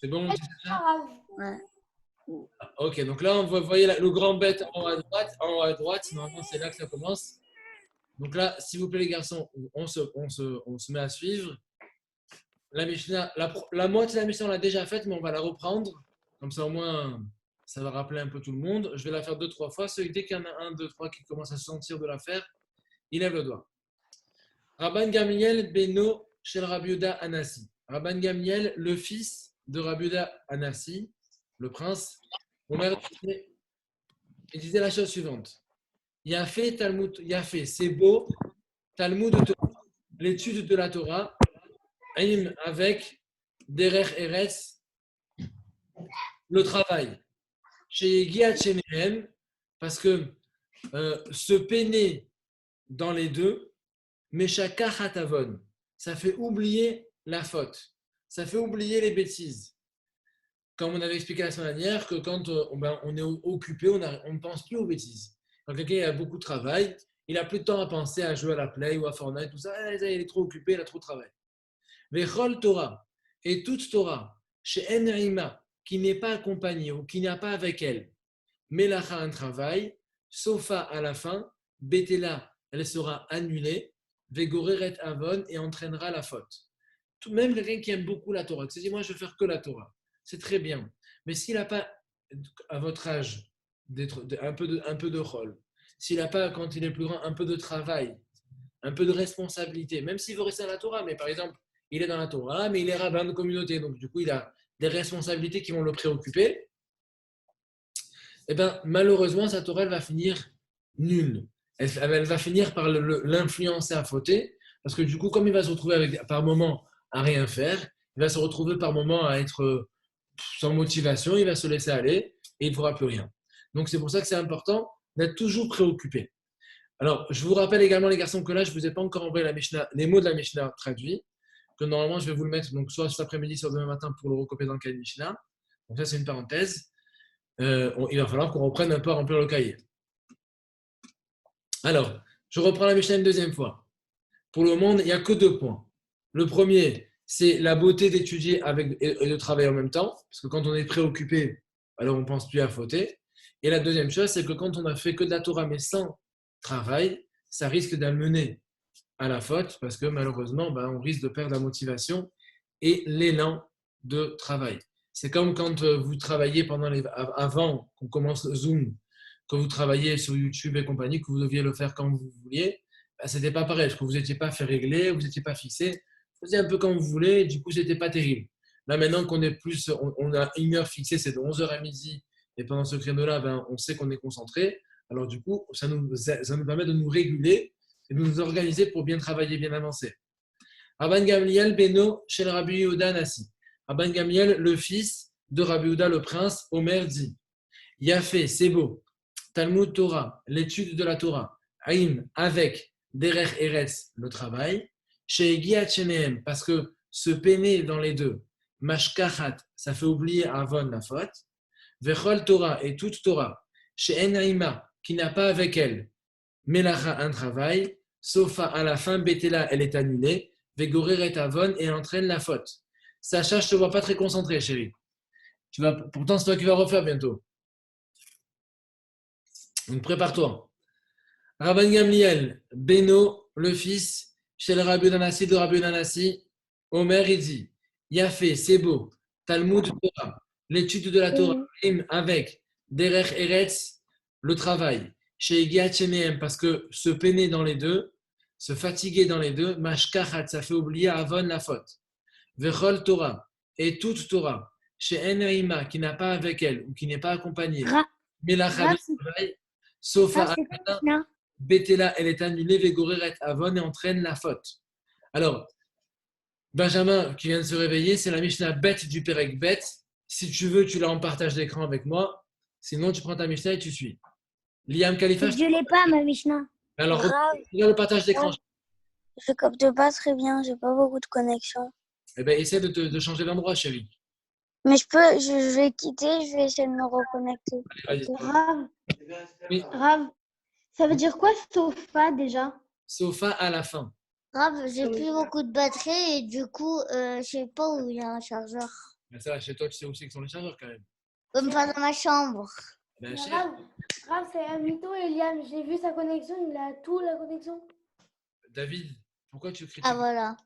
S1: bon, mon petit Sacha?
S3: Ouais.
S1: Ok, donc là, vous voyez le grand bête en haut à droite, normalement c'est là que ça commence. Donc là, s'il vous plaît les garçons, on se met à suivre. La Mishnah, la moitié de la Mishnah on l'a déjà faite, mais on va la reprendre. Comme ça au moins, ça va rappeler un peu tout le monde. Je vais la faire 2-3 fois. Dès qu'il y en a 1, 2, 3 qui commence à se sentir de la faire, il lève le doigt. Rabban Gamliel Beno Shel Rabbi Yehuda Anassi. Rabban Gamliel, le fils de Rabbi Yehuda Anassi, le prince, il disait la chose suivante. Yafé, Talmud, Yafé, c'est beau, Talmud de Torah, l'étude de la Torah, avec Derech Eretz, le travail. Chez Giat Shenehem, parce que se peiner dans les deux, Meshaka Hatavon, ça fait oublier la faute, ça fait oublier les bêtises. Comme on avait expliqué la semaine dernière, que quand on est occupé, on ne pense plus aux bêtises. Quand quelqu'un a beaucoup de travail, il n'a plus de temps à penser à jouer à la Play ou à Fortnite, tout ça, il est trop occupé, il a trop de travail. Vechol Torah, et toute Torah, chez Enrima, qui n'est pas accompagnée ou qui n'a pas avec elle, Melacha un travail, Sofa à la fin, Betela, elle sera annulée, Vegoreret Avon et entraînera la faute. Même quelqu'un qui aime beaucoup la Torah, qui se dit moi je vais faire que la Torah, c'est très bien. Mais s'il n'a pas, à votre âge, un peu de rôle, s'il n'a pas, quand il est plus grand, un peu de travail, un peu de responsabilité, même s'il veut rester à la Torah, mais par exemple, il est dans la Torah, mais il est rabbin de communauté, donc du coup, il a des responsabilités qui vont le préoccuper, et bien, malheureusement, sa Torah, elle va finir nulle. Elle va finir par l'influencer à fauter, parce que du coup, comme il va se retrouver par moment à rien faire, il va se retrouver par moment à être sans motivation, il va se laisser aller et il ne fera plus rien. Donc, c'est pour ça que c'est important d'être toujours préoccupé. Alors, je vous rappelle également, les garçons, que là, je ne vous ai pas encore envoyé les mots de la Mishnah traduits, que normalement, je vais vous le mettre donc, soit cet après-midi, soit demain matin pour le recopier dans le cahier de Mishnah. Donc, ça, c'est une parenthèse. Il va falloir qu'on reprenne un peu à remplir le cahier. Alors, je reprends la Mishnah une deuxième fois. Pour le monde, il n'y a que 2 points. Le premier, c'est la beauté d'étudier et de travailler en même temps, parce que quand on est préoccupé, alors on ne pense plus à fauter. Et la deuxième chose, c'est que quand on a fait que de la Torah, mais sans travail, ça risque d'amener à la faute, parce que malheureusement, on risque de perdre la motivation et l'élan de travail. C'est comme quand vous travaillez avant qu'on commence le Zoom, que vous travaillez sur YouTube et compagnie, que vous deviez le faire quand vous vouliez, ce n'était pas pareil, parce que vous n'étiez pas fait régler, vous n'étiez pas fixé, vous faisiez un peu comme vous voulez, et du coup, ce n'était pas terrible. Là, maintenant qu'on est plus, on a une heure fixée, c'est de 11h à midi, et pendant ce créneau-là, on sait qu'on est concentré. Alors du coup, ça nous permet de nous réguler et de nous organiser pour bien travailler, bien avancer. Rabban Gamliel Beno Shel Rabbi Yehuda Nassi. Rabban Gamliel, le fils de Rabbi Yehuda, le prince, Omer dit Yafé, c'est beau. Talmud Torah, l'étude de la Torah. Haïm, avec Derech Eretz, le travail. Chez Giat Shenehem, parce que se peiner dans les deux. Mashkachat, ça fait oublier Avon, la faute. Vechol Torah, et toute Torah. Chez Enaïma, qui n'a pas avec elle Melacha, un travail. Sofa, à la fin, Betela, elle est annulée. Vegoreret Avon, et entraîne la faute. Sacha, je ne te vois pas très concentré, chérie. Pourtant, c'est toi qui vas refaire bientôt. Donc, prépare-toi. Rabban Gamliel, Beno, le fils, chez le Rabbi Danassi de Rabbi Danassi, Omer, il dit Yafé, c'est beau. Talmud Torah, l'étude de la Torah, avec Derech Eretz, le travail. Chez Giat Shenehem, parce que se peiner dans les deux, se fatiguer dans les deux, Mashkachat, ça fait oublier Avon, la faute. Vechol Torah, et toute Torah, chez Enaïma, qui n'a pas avec elle, ou qui n'est pas accompagnée, Melacha de travail, sauf à Betela, elle est annulée, Vegoreret Avon, et entraîne la faute. Alors, Benjamin, qui vient de se réveiller, c'est la Mishnah bête du Perek bête. Si tu veux, tu l'as en partage d'écran avec moi. Sinon, tu prends ta Mishnah et tu suis. Liam Khalifa.
S3: Je ne l'ai pas, ma Mishnah.
S1: Alors, regarde le partage d'écran.
S3: Je ne capte pas très bien, j'ai pas beaucoup de connexion.
S1: Eh bien, essaie de changer d'endroit, chérie.
S3: Mais je vais quitter, je vais essayer de me reconnecter.
S5: Rav,
S1: Oui.
S5: Rav, ça veut dire quoi sofa déjà?
S1: Sofa à la fin.
S3: Grave, j'ai plus beaucoup de batterie et du coup, je sais pas où il y a un chargeur.
S1: Mais ça, chez toi, tu sais aussi que sont les chargeurs quand même.
S3: Comme pas dans ma chambre.
S1: Ben,
S2: Grave, c'est un mytho, Eliam. J'ai vu sa connexion, il a tout, la connexion.
S1: David, pourquoi tu critiques?
S3: Ah, voilà.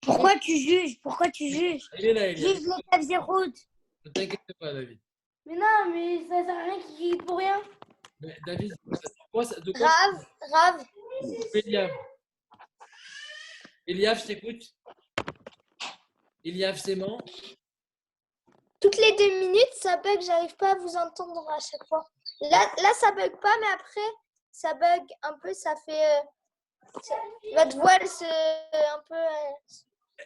S4: Pourquoi tu juges? Pourquoi tu juges?
S1: Il est là, Eliam.
S4: Juge le clavier route.
S1: Ne t'inquiète pas, David.
S2: Mais non, mais ça sert à rien qu'il crie pour rien.
S1: Mais, David, de quoi
S4: Grave.
S1: Eliav. Eliav, je t'écoute. Eliav, c'est bon.
S4: Toutes les 2 minutes, ça bug, j'arrive pas à vous entendre à chaque fois. Là ça bug pas, mais après, ça bug un peu, ça fait... votre voix, c'est un peu...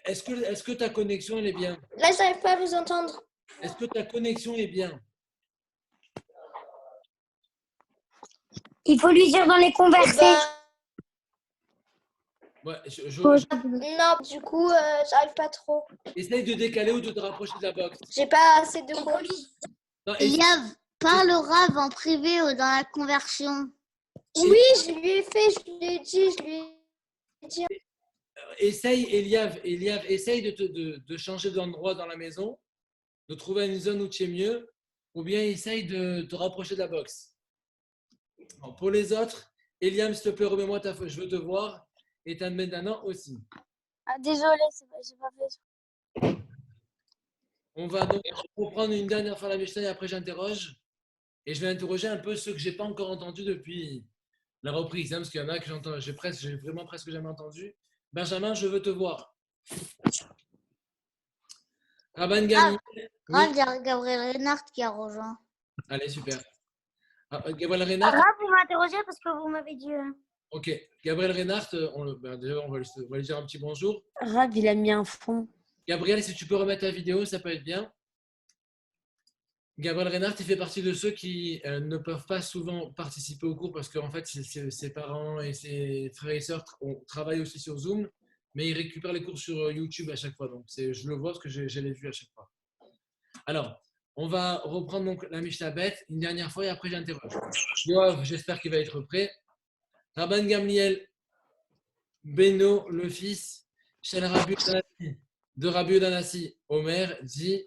S1: Est-ce que ta connexion, elle est bien?
S4: Là, j'arrive pas à vous entendre.
S1: Est-ce que ta connexion est bien?
S4: Il faut lui dire dans les conversations.
S1: Ouais,
S4: Non, du coup, j'arrive pas trop.
S1: essaye de décaler ou de te rapprocher de la box.
S4: J'ai pas assez de mots.
S1: Non,
S3: Eliav, parle au Rav en privé ou dans la conversion.
S4: Oui, je lui ai fait, je lui ai dit.
S1: essaye, Eliav, essaye de changer d'endroit dans la maison, de trouver une zone où tu es mieux, ou bien essaye de te rapprocher de la box. Alors, pour les autres, Eliam, s'il te plaît, remets-moi ta feuille, je veux te voir, et ta maintenant aussi.
S4: Ah, désolé, j'ai pas fait.
S1: On va donc reprendre une dernière fois la Mishnah et après j'interroge. Et je vais interroger un peu ceux que je n'ai pas encore entendus depuis la reprise, hein, parce qu'il y en a que j'entends, j'ai vraiment presque jamais entendu. Benjamin, je veux te voir. Rabban Gamliel.
S3: Il y a Gabriel Reinhardt qui a rejoint.
S1: Allez, super. Gabriel Reinhardt.
S4: Vous m'interrogez parce que vous m'avez dit.
S1: Ok. Gabriel Reinhardt, déjà, on va lui dire un petit bonjour.
S6: Rav, il a mis un fond.
S1: Gabriel, si tu peux remettre ta vidéo, ça peut être bien. Gabriel Reinhardt, il fait partie de ceux qui ne peuvent pas souvent participer au cours parce qu'en fait, ses parents et ses frères et sœurs travaillent aussi sur Zoom, mais ils récupèrent les cours sur YouTube à chaque fois. Donc, je le vois parce que je l'ai vu à chaque fois. Alors, on va reprendre donc la Mishnah bête une dernière fois et après j'interroge. Yoav, j'espère qu'il va être prêt. Rabban Gamliel, Beno, le fils, de Rabbi Udanassi, Omer, dit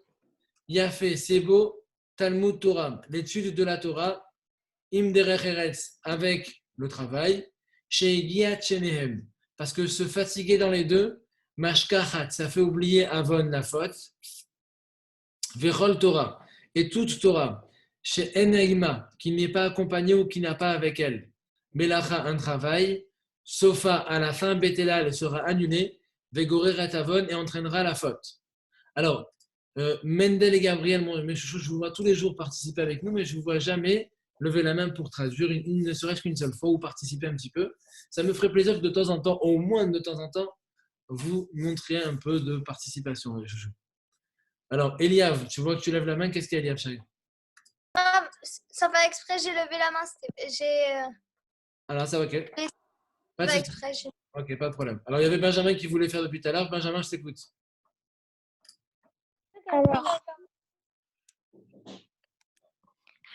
S1: Yafé, c'est beau, Talmud Torah, l'étude de la Torah, Im derech eretz, avec le travail, chez Giat Shenehem, parce que se fatiguer dans les deux, Mashkachat, ça fait oublier Avon la faute, Vechol Torah, et toute Torah, chez Eneima, qui n'est pas accompagnée ou qui n'a pas avec elle, Melacha, un travail, Sofa, à la fin, Betelal sera annulé, Vegoreret Avon et entraînera la faute. Alors, Mendel et Gabriel, mes chouchous, je vous vois tous les jours participer avec nous, mais je ne vous vois jamais lever la main pour traduire, ne serait-ce qu'une seule fois ou participer un petit peu. Ça me ferait plaisir que de temps en temps, au moins de temps en temps, vous montriez un peu de participation, mes chouchous. Alors, Eliav, tu vois que tu lèves la main, qu'est-ce qu'il y a, Eliav, chérie?
S4: Ça va exprès, j'ai levé la main.
S1: Alors, ça va, ok. Pas de souci.
S4: Exprès,
S1: Ok, pas de problème. Alors, il y avait Benjamin qui voulait faire depuis tout à l'heure. Benjamin, je t'écoute.
S4: Alors,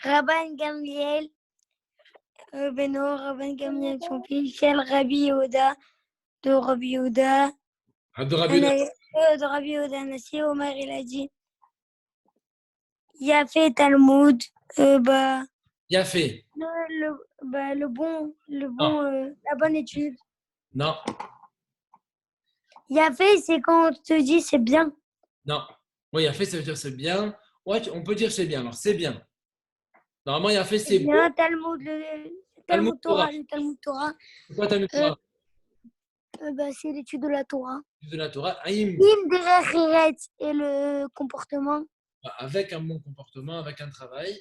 S4: Rabban Gamliel, Beno, Rabban Gamliel, son fils, Shel Rabbi Yehuda, de Rabbi Yehuda, de Rabbi Yehuda Nassi, Omer, il a dit, Yafé Talmud,
S1: Yafé.
S4: La bonne étude.
S1: Non.
S4: Yafé, c'est quand on te dit c'est bien.
S1: Non. Oui, Yafé, ça veut dire c'est bien. Ouais, on peut dire c'est bien. Alors, c'est bien. Normalement, Yafé, c'est
S4: bien.
S1: beau.
S4: Talmud Torah. Le Talmud Torah.
S1: C'est quoi Talmud Torah?
S4: C'est l'étude de la Torah.
S1: L'étude de la Torah. Aïm.
S4: derech eretz et le comportement.
S1: Avec un bon comportement, avec un travail.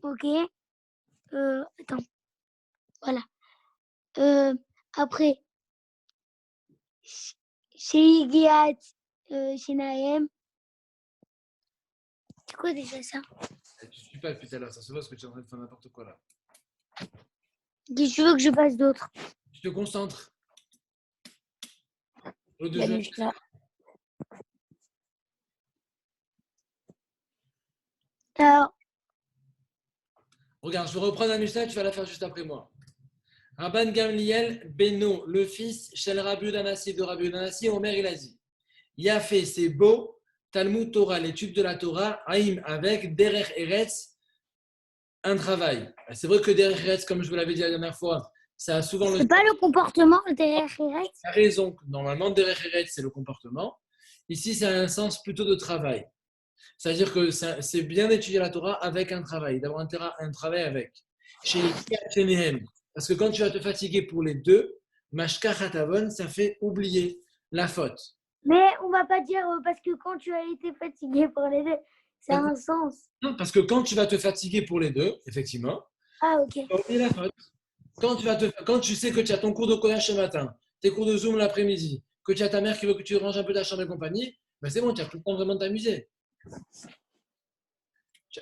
S4: Ok. Attends. Voilà. Après. Sheigiat Shinaem. C'est quoi déjà ça?
S1: Tu ne suis pas depuis tout à l'heure. Ça se voit parce que tu es en train de faire n'importe quoi là.
S4: Qu'est-ce que tu veux que je fasse d'autre?
S1: Tu te concentres.
S4: Alors.
S1: Regarde, je vais reprendre la Mishnah, tu vas la faire juste après moi. Rabban Gamliel, Beno, le fils, Shel Rabbi Udanassi, de Rabbi Udanassi, Omer, il a dit Yafé, c'est beau, Talmud Torah, l'étude de la Torah, Haïm, avec Derech Eretz, un travail. C'est vrai que Derech Eretz, comme je vous l'avais dit la dernière fois, ça a souvent le...
S4: C'est pas le comportement derrière Eretz.
S1: Tu as raison. Normalement, Derech Eretz, c'est le comportement. Ici, ça a un sens plutôt de travail. C'est-à-dire que c'est bien d'étudier la Torah avec un travail, d'avoir un travail avec. Chez Nehem. Parce que quand tu vas te fatiguer pour les deux, Mashka Hatavon, ça fait oublier la faute.
S4: Mais on va pas dire parce que quand tu as été fatigué pour les deux, ça a un sens.
S1: Non, parce que quand tu vas te fatiguer pour les deux, effectivement,
S4: Ah, ok.
S1: tu vas oublier la faute. Quand tu sais que tu as ton cours de collage ce matin, tes cours de Zoom l'après-midi, que tu as ta mère qui veut que tu ranges un peu ta chambre et compagnie, ben c'est bon, tu as tout le temps vraiment de t'amuser.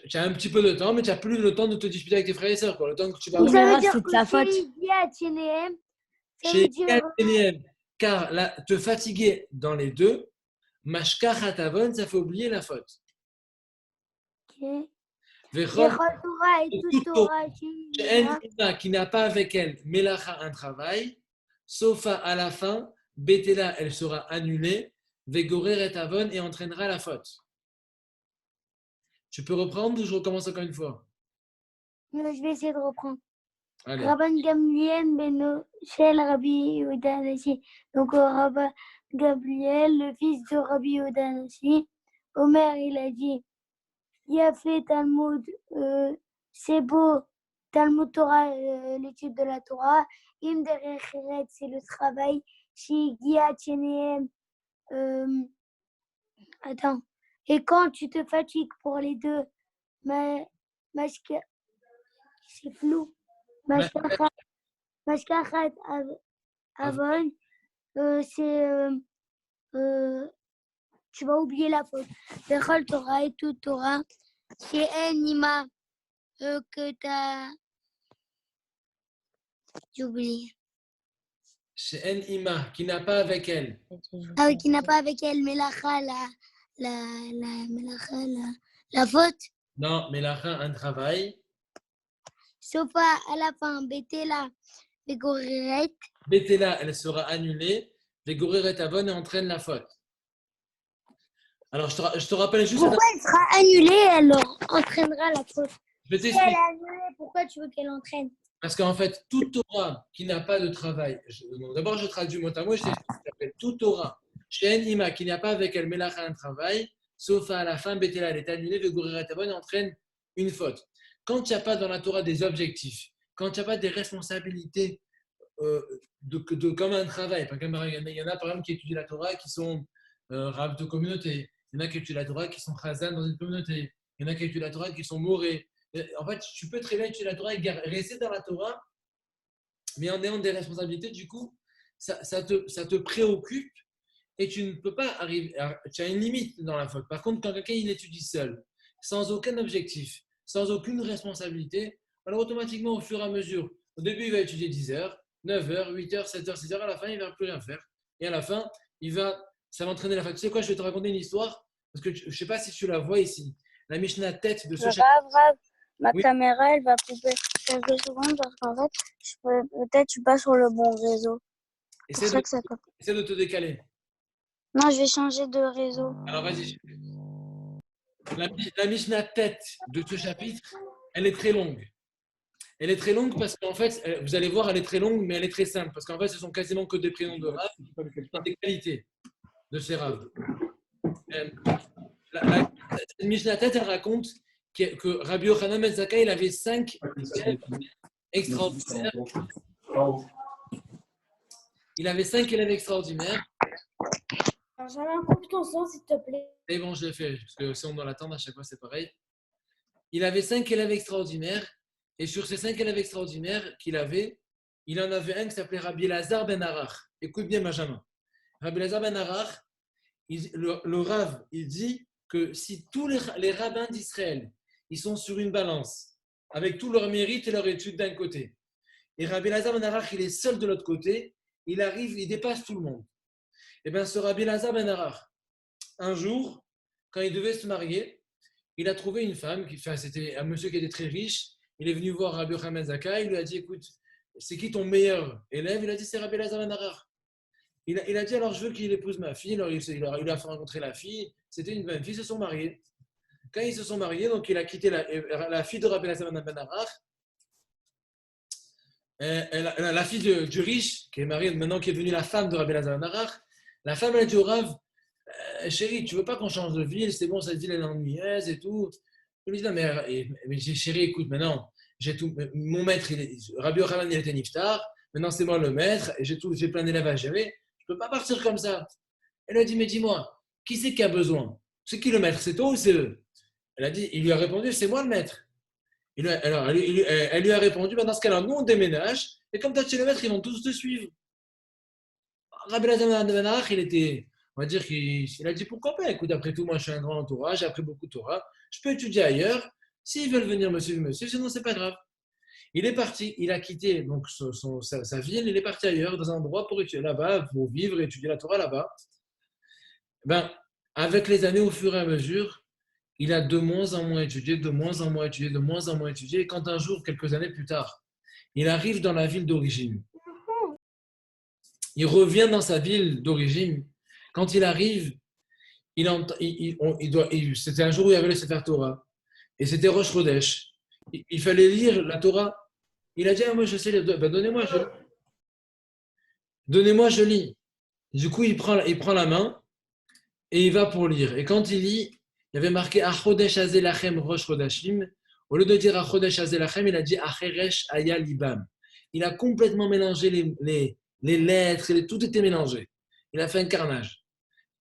S1: Tu as un petit peu de temps, mais tu n'as plus le temps de te disputer avec tes frères et sœurs. Le temps que tu vas
S4: Donc,
S1: avoir.
S4: ça veut dire que
S3: ta faute.
S1: Chez Nehem, car te fatiguer dans les deux, Mashka Hatavon, ça fait oublier la faute.
S4: Ok.
S1: Vechol
S4: Torah et toute Torah.
S1: qui n'a pas avec elle Melacha un travail, sauf à la fin, Betela, elle sera annulée, Vegorer et Avon et entraînera la faute. Tu peux reprendre ou je recommence encore une fois?
S4: Je vais essayer de reprendre.
S1: Allez.
S4: Rabban Gamliel Beno Shel Rabbi Yehuda Anassi. Donc Rabban Gamliel, le fils de Rabbi Yehuda Anassi, Omer, il a dit, il a fait Talmud, c'est beau, Talmud Torah, l'étude de la Torah, Im Derech Eretz, c'est le travail, Shigia Tchenehem, attends, et quand tu te fatigues pour les deux, c'est flou. Mashkachat Avon, c'est tu vas oublier la faute. Bechol Torah et toute Torah, c'est Enima que t'as. J'ai oublié.
S1: C'est En-Ima, qui n'a pas avec elle.
S4: Ah oui, qui n'a pas avec elle Melacha, la faute.
S1: Non, Melacha, un travail.
S4: Sauf à la fin, Betela, Begoreret.
S1: Betela, elle sera annulée. Vegorer Avon et entraîne la faute. Alors, je te rappelle juste.
S4: Pourquoi elle sera annulée, elle entraînera la faute?
S1: Je vais
S4: Si
S1: t'expliquer.
S4: elle est annulée, pourquoi tu veux qu'elle entraîne?
S1: Parce qu'en fait, toute Torah qui n'a pas de travail, d'abord je traduis mot à mot, je t'explique. Toute Torah, chez En-Ima, qui n'a pas avec elle Melacha un travail, sauf à la fin, Betela, elle est annulée, Vegorer Avon et entraîne une faute. Quand il n'y a pas dans la Torah des objectifs, quand il n'y a pas des responsabilités comme un travail, il y en a par exemple qui étudient la Torah qui sont rabbins de communauté, il y en a qui étudient la Torah qui sont chazan dans une communauté, il y en a qui étudient la Torah qui sont morés. En fait, tu peux très bien étudier la Torah et rester dans la Torah, mais en ayant des responsabilités, du coup, ça te préoccupe et tu ne peux pas arriver. Tu as une limite dans la faute. Par contre, quand quelqu'un il étudie seul, sans aucun objectif, sans aucune responsabilité, alors automatiquement, au fur et à mesure, au début, il va étudier 10 heures, 9 heures, 8 heures, 7 heures, 6 heures, à la fin, il ne va plus rien faire. Et à la fin, ça va entraîner la faute. Tu sais quoi, je vais te raconter une histoire, parce que je ne sais pas si tu la vois ici. La Mishnah tête de ce chapitre.
S3: Ma caméra, elle va couper quelques secondes parce qu'en fait, peut-être je suis pas sur le bon réseau.
S1: Essaie de te décaler.
S3: Non, je vais changer de réseau.
S1: Alors vas-y. La Mishnah tête de ce chapitre, elle est très longue. Elle est très longue parce qu'en fait, vous allez voir, elle est très longue, mais elle est très simple. Parce qu'en fait, ce sont quasiment que des prénoms de Rav, des qualités de ces Rav. La Mishnah tête, elle raconte que Rabbi Yochanan ben Zakkai, il avait 5 élèves extraordinaires. Il avait 5 élèves extraordinaires.
S2: Benjamin, coupe ton son, s'il te plaît.
S1: Et bon, je l'ai fait, parce que si on doit l'attendre, à chaque fois, c'est pareil. Il avait 5 élèves extraordinaires. Et sur ces 5 élèves extraordinaires qu'il avait, il en avait un qui s'appelait Rabbi Elazar ben Arach. Écoute bien, Benjamin. Rabbi Elazar ben Arach, le Rav, il dit que si tous les rabbins d'Israël, ils sont sur une balance, avec tout leur mérite et leur étude d'un côté, et Rabbi Elazar ben Arach, il est seul de l'autre côté, il dépasse tout le monde. Et bien, ce Rabbi Elazar ben Arach, un jour, quand il devait se marier, il a trouvé une femme, c'était un monsieur qui était très riche. Il est venu voir Rabbi Yochanan ben Zakkai, il lui a dit, écoute, c'est qui ton meilleur élève? Il a dit, c'est Rabbi Elazar ben Arach. il a dit alors je veux qu'il épouse ma fille. Alors il a fait rencontrer la fille. C'était une bonne fille, ils se sont mariés. Quand ils se sont mariés, donc il a quitté la fille de Rabbi Elazar ben Arach. La fille du riche, qui est mariée maintenant, qui est devenue la femme de Rabbi Elazar ben Arach. La femme, elle a dit au Rav, chérie, tu veux pas qu'on change de ville? C'est bon, cette ville elle est ennuyeuse et tout. Il lui dit non, mais chérie, écoute, maintenant, j'ai tout, mon maître, Rabbi Yochanan, il était niftar. Maintenant, c'est moi le maître et j'ai plein d'élèves à gérer. Je peux pas partir comme ça. Elle a dit, mais dis-moi, qui c'est qui a besoin? C'est qui le maître? C'est toi ou c'est eux? Il lui a répondu, c'est moi le maître. Elle lui a répondu, dans ce cas-là, nous on déménage, et comme tu es chez le maître, ils vont tous te suivre. Rabbi Elazar ben Arach, on va dire qu'il a dit, pourquoi pas? Écoute, après tout, moi je suis un grand entourage, j'ai appris beaucoup de Torah, je peux étudier ailleurs. S'ils veulent venir me suivre, sinon c'est pas grave. Il est parti, il a quitté donc sa ville, il est parti ailleurs, dans un endroit pour étudier là-bas, pour vivre et étudier la Torah là-bas. Avec les années, au fur et à mesure, il a de moins en moins étudié, de moins en moins étudié, de moins en moins étudié. Et quand un jour, quelques années plus tard, il arrive dans la ville d'origine, il revient dans sa ville d'origine. Quand il arrive, c'était un jour où il y avait le Sefer Torah. Et c'était Rosh Chodesh. Il fallait lire la Torah. Il a dit, moi je sais lire, donnez-moi, je lis. Du coup, il prend la main et il va pour lire. Et quand il lit, il y avait marqué Achodesh Hazeh Lachem Rosh Chodashim. Au lieu de dire Achodesh Hazeh Lachem, il a dit Acheresh Aya Libam. Il a complètement mélangé les lettres, tout était mélangé. Il a fait un carnage.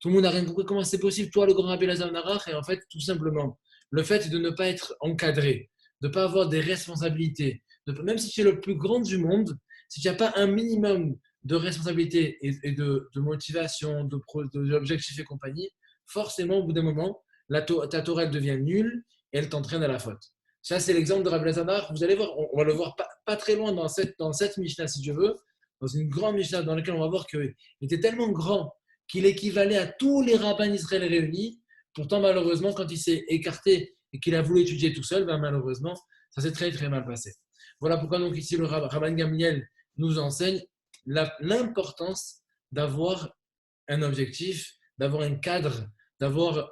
S1: Tout le monde n'a rien compris. Comment c'est possible? Toi, le grand Rabbi Elazar ben Arach, et en fait, tout simplement, le fait de ne pas être encadré, de ne pas avoir des responsabilités, même si tu es le plus grand du monde, si tu n'as pas un minimum de responsabilité et de motivation, d'objectifs et compagnie, forcément, au bout d'un moment, ta Torah elle devient nulle et elle t'entraîne à la faute. Ça, c'est l'exemple de Rabbi Elazar ben Arach. Vous allez voir, on va le voir pas très loin dans cette Mishnah, si Dieu veut, dans une grande Mishnah dans laquelle on va voir qu'il était tellement grand qu'il équivalait à tous les rabbins d'Israël réunis. Pourtant, malheureusement, quand il s'est écarté et qu'il a voulu étudier tout seul, malheureusement, ça s'est très très mal passé. Voilà pourquoi donc ici le Rabban Gamliel nous enseigne l'importance d'avoir un objectif, d'avoir un cadre, d'avoir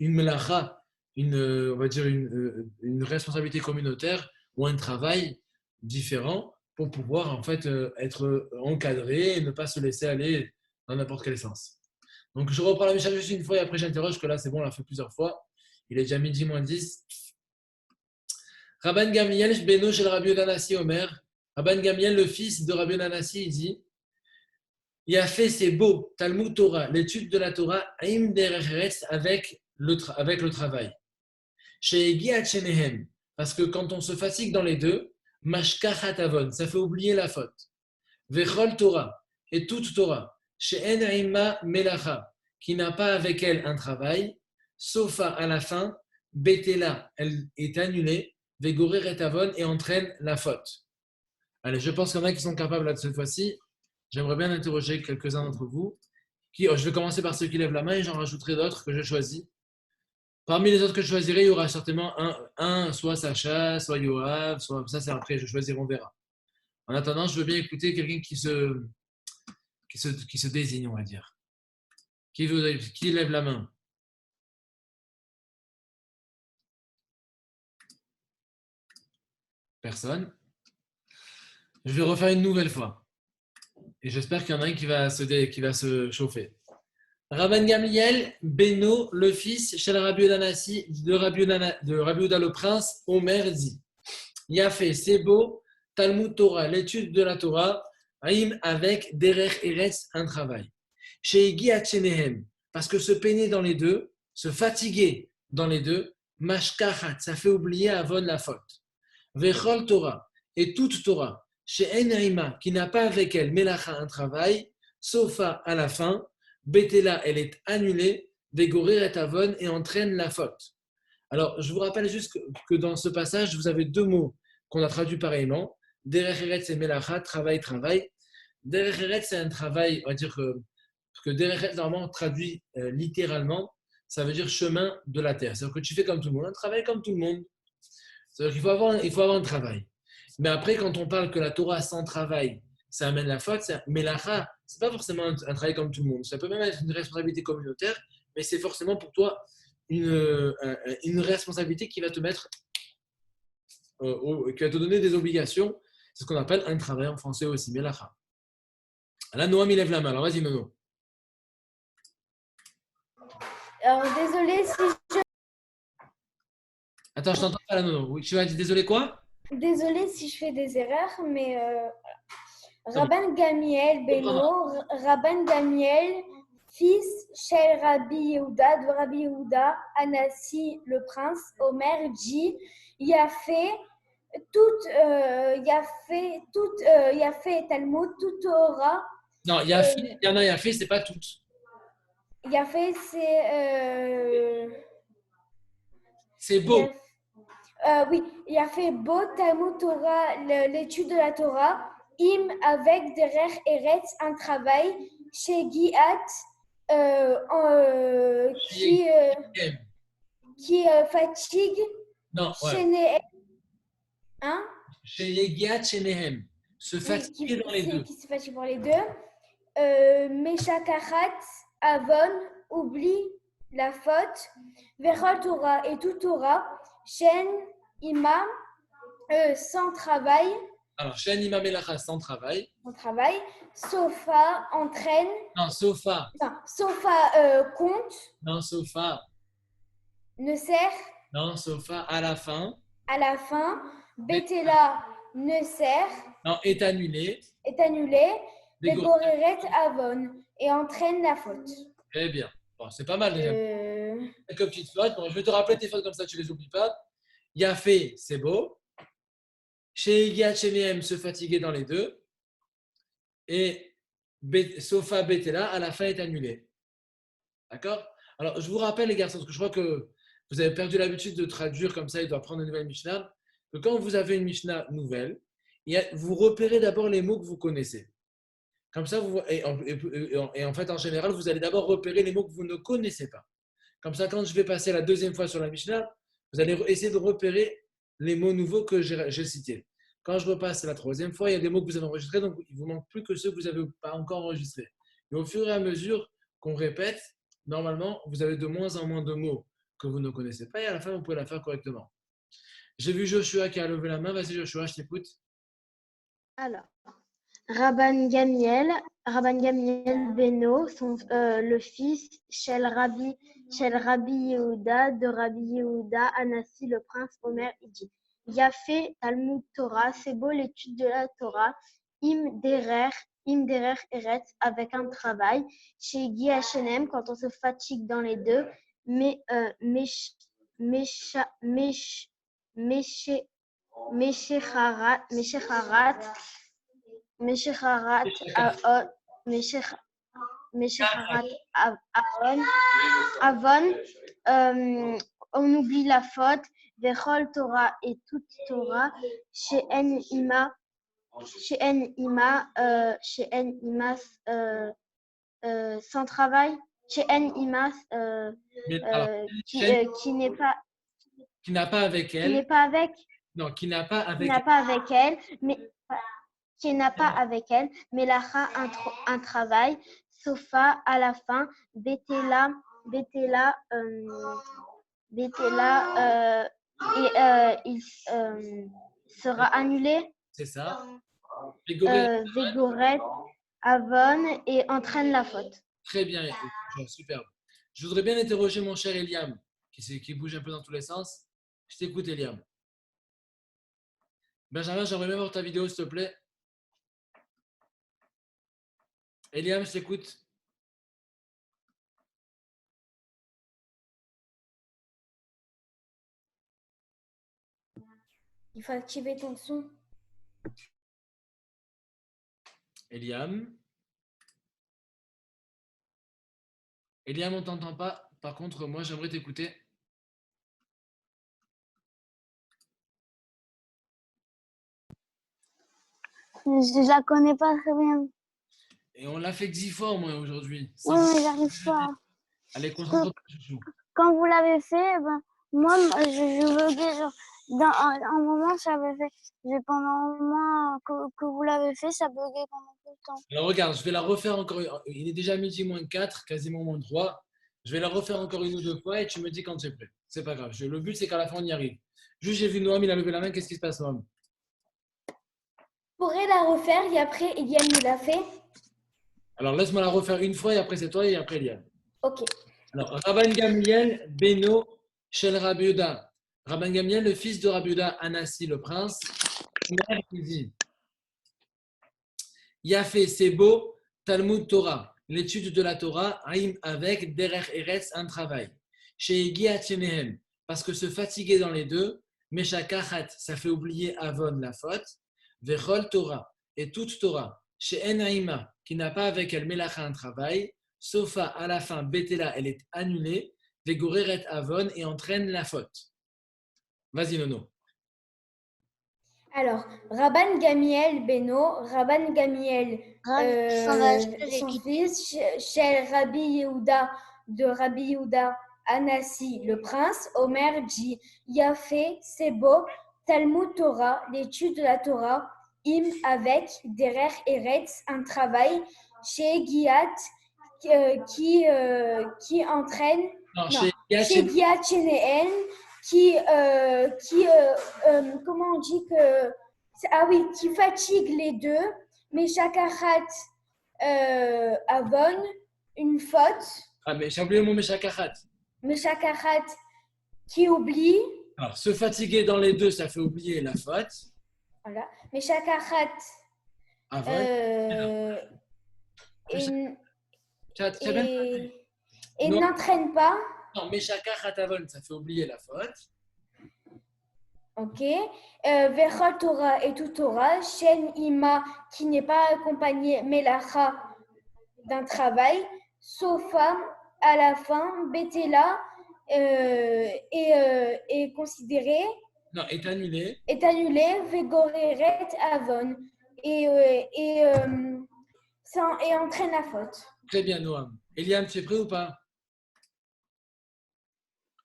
S1: une melacha, on va dire une responsabilité communautaire ou un travail différent pour pouvoir en fait être encadré et ne pas se laisser aller dans n'importe quel sens. Donc je reprends la Mishnah juste une fois et après j'interroge que là c'est bon, on l'a fait plusieurs fois. Il est déjà midi moins 10. Rabban Gamliel, Beno chez le Rabbi Yodanassi Omer. Rabban Gamliel, le fils de Rabbi Yodanassi, il dit il a fait ses beaux Talmud Torah, l'étude de la Torah, Aim Derecheretz avec le travail. Chez Egiat Shenehem, parce que quand on se fatigue dans les deux, Mashkachat Avon, ça fait oublier la faute. Vechol Torah, et toute Torah. Chez Enaima Melacha, qui n'a pas avec elle un travail, Sofa à la fin, Betela, elle est annulée, Vegorer et Avon, et entraîne la faute. Allez, je pense qu'il y en a qui sont capables là de cette fois-ci. J'aimerais bien interroger quelques-uns d'entre vous. Je vais commencer par ceux qui lèvent la main et j'en rajouterai d'autres que je choisis. Parmi les autres que je choisirai, il y aura certainement un soit Sacha, soit Yoav, soit ça c'est après, je choisirai, on verra. En attendant, je veux bien écouter quelqu'un qui se désigne, on va dire. Qui lève la main? Personne. Je vais refaire une nouvelle fois. Et j'espère qu'il y en a un qui va se chauffer. Rabban Gamliel, Beno, le fils, chez le Rabbi Yodanassi, de Rabbi Yoda le prince, Omer dit Yafé, c'est beau, Talmud Torah, l'étude de la Torah, Haïm avec Derech Eretz, un travail. Chez Egiat Shenehem, parce que se peiner dans les deux, se fatiguer dans les deux, Mashkachat, ça fait oublier Avon la faute. Vechol Torah, et toute Torah, chez Enaima, qui n'a pas avec elle Melacha, un travail, Sofa à la fin, Betela, elle est annulée, Vegorir et Avon, et entraîne la faute. Alors, je vous rappelle juste que dans ce passage, vous avez deux mots qu'on a traduits pareillement. Derech Eretz et Melacha, travail. Derech Eretz, c'est un travail, on va dire que Derech Eretz, normalement, traduit littéralement, ça veut dire chemin de la terre. C'est-à-dire que tu fais comme tout le monde, un travail comme tout le monde. C'est-à-dire qu'il faut avoir un travail. Mais après, quand on parle que la Torah sans travail, ça amène la faute. Melacha, c'est pas forcément un travail comme tout le monde. Ça peut même être une responsabilité communautaire, mais c'est forcément pour toi une responsabilité qui va te mettre, qui va te donner des obligations. C'est ce qu'on appelle un travail en français aussi, Melacha. Là, Noam, il lève la main. Alors, vas-y, Nono.
S2: Alors, désolé si je...
S1: Attends, je t'entends pas là, Nono. Oui, tu vas dire désolé quoi?
S2: Désolée si je fais des erreurs, mais Rabban Gamiel Beno, Rabban Gamiel, fils Shel Rabbi Yehuda, de Rabbi Yehuda, Anassi le prince, Omer dit, il a fait Talmud, toute Torah.
S1: Non, il y en a, il y a fait, c'est pas toutes.
S2: Il a fait,
S1: c'est beau.
S2: Oui, il a fait beau Talmud Torah, l'étude de la Torah, avec Derer Eretz, un travail chez Giat qui fatigue.
S1: Non,
S2: chez Nehem.
S1: Hein? Chez Giat, chez Nehem. Se fatiguer dans les deux.
S2: Qui se fatigue pour les deux. Meshakarat, Avon, oublie la faute. Vechol Torah et tout Torah. Shen Imam, sans travail.
S1: Alors, Shen Imam Melacha, sans travail.
S2: Sans travail. Sofa, entraîne.
S1: Non, Sofa.
S2: Non, Sofa, compte.
S1: Non, Sofa.
S2: Ne sert.
S1: Non, Sofa, à la fin.
S2: À la fin. Betela, ne sert.
S1: Non, est annulé.
S2: Est annulé. Begoreret Avon, et entraîne la faute.
S1: Très bien. Bon, c'est pas mal déjà. Quelques petites fautes. Bon, je vais te rappeler tes fautes comme ça, tu les oublies pas. Yafé, c'est beau. Chez Giat, chez Nehem, se fatiguer dans les deux. Et Sofa, Betela, à la fin est annulé. D'accord? Alors, je vous rappelle, les garçons, parce que je crois que vous avez perdu l'habitude de traduire comme ça et de apprendre une nouvelle Mishnah, que quand vous avez une Mishnah nouvelle, vous repérez d'abord les mots que vous connaissez. Comme ça, et en fait, en général, vous allez d'abord repérer les mots que vous ne connaissez pas. Comme ça, quand je vais passer la deuxième fois sur la Mishnah, vous allez essayer de repérer les mots nouveaux que j'ai cités. Quand je repasse la troisième fois, il y a des mots que vous avez enregistrés, donc il ne vous manque plus que ceux que vous n'avez pas encore enregistrés. Et au fur et à mesure qu'on répète, normalement, vous avez de moins en moins de mots que vous ne connaissez pas, et à la fin, vous pouvez la faire correctement. J'ai vu Joshua qui a levé la main. Vas-y, Joshua, je t'écoute.
S5: Alors, Rabban Gamiel Beno, le fils Shel Rabbi Yehuda, de Rabbi Yehuda, Anassi le prince, Omer, il dit, Yafé Talmud Torah, c'est beau l'étude de la Torah, Im Derer Eretz, avec un travail, chez Gi Hashem, quand on se fatigue dans les deux, Meshecharat Avon, on oublie la faute, Vechol Torah et toute Torah, She'en Ima, sans travail, She'en Ima, qui n'a pas avec elle.
S1: Non, qui n'a pas avec
S5: elle, mais qui n'a pas avec elle, Melacha, un travail, Sofa, à la fin, Betela, il sera annulé.
S1: C'est ça.
S5: Végoret, Avon, et entraîne la faute.
S1: Très bien, superbe. Je voudrais bien interroger mon cher Eliam, qui bouge un peu dans tous les sens. Je t'écoute, Eliam. Benjamin, j'aimerais bien voir ta vidéo, s'il te plaît. Eliam, je t'écoute.
S2: Il faut activer ton son.
S1: Eliam, on ne t'entend pas. Par contre, moi, j'aimerais t'écouter.
S4: Je la connais pas très bien.
S1: Et on l'a fait 10 fois au moins aujourd'hui.
S4: Oui, mais j'arrive pas.
S1: Allez, concentre-toi.
S4: Quand vous l'avez fait, moi, je buguais. Genre, un moment, ça avait fait. Pendant un moment que vous l'avez fait, ça buguait pendant tout le temps.
S1: Alors regarde, je vais la refaire encore. Il est déjà midi moins 4, quasiment moins 3. Je vais la refaire encore une ou deux fois et tu me dis quand c'est prêt. C'est pas grave. Le but, c'est qu'à la fin, on y arrive. Juste, j'ai vu Noam, il a levé la main. Qu'est-ce qui se passe, Noam?
S2: Je pourrais la refaire et après, Eliane me l'a fait.
S1: Alors, laisse-moi la refaire une fois et après, c'est toi et après, Eliane.
S2: Ok.
S1: Alors, Rabban Gamliel, Beno, Shel Rabbi Yehuda. Rabban Gamliel, le fils de Rabbi Yehuda, Anassi, le prince, mère qui dit Yafé, c'est beau, Talmud Torah, l'étude de la Torah, Haïm avec Derech Eretz, un travail. Chez Egia Tchenehem, parce que se fatiguer dans les deux, Meshakachat, ça fait oublier Avon, la faute, Vechol Torah, et toute Torah, chez Enaïma, qui n'a pas avec elle Melacha, un travail, Sofa, à la fin, Betela, elle est annulée, Vegoreret Avon, et entraîne la faute. Vas-y, Nono.
S2: Alors, Rabban Gamiel Beno, Rabban Gamiel, son fils, Shel Rabbi Yehuda, de Rabbi Yehuda, Anassi, le prince, Omer dit Yafé, c'est beau, Talmud Torah, l'étude de la Torah, Im avec, Derer Eretz, un travail, chez Giat, qui entraîne,
S1: Chez
S2: Giat Cheneen, comment on dit que qui fatigue les deux, mais Shakarat Avon, une faute.
S1: Ah, mais j'ai oublié le mot Meshakachat.
S2: Meshakachat qui oublie.
S1: Alors, se fatiguer dans les deux, ça fait oublier la faute.
S2: Voilà. Meshakachat et n'entraîne pas.
S1: Non, Meshakachat Avon, ça fait oublier la faute.
S2: Ok. Vechol Torah et tout Torah. Shen Ima qui n'est pas accompagné Melacha d'un travail. Sofa à la fin. Betela est considéré.
S1: Non, est annulé.
S2: Est annulé. Vegoreret Avon et entraîne la faute.
S1: Très bien, Noam. Eliane, tu es prêt ou pas?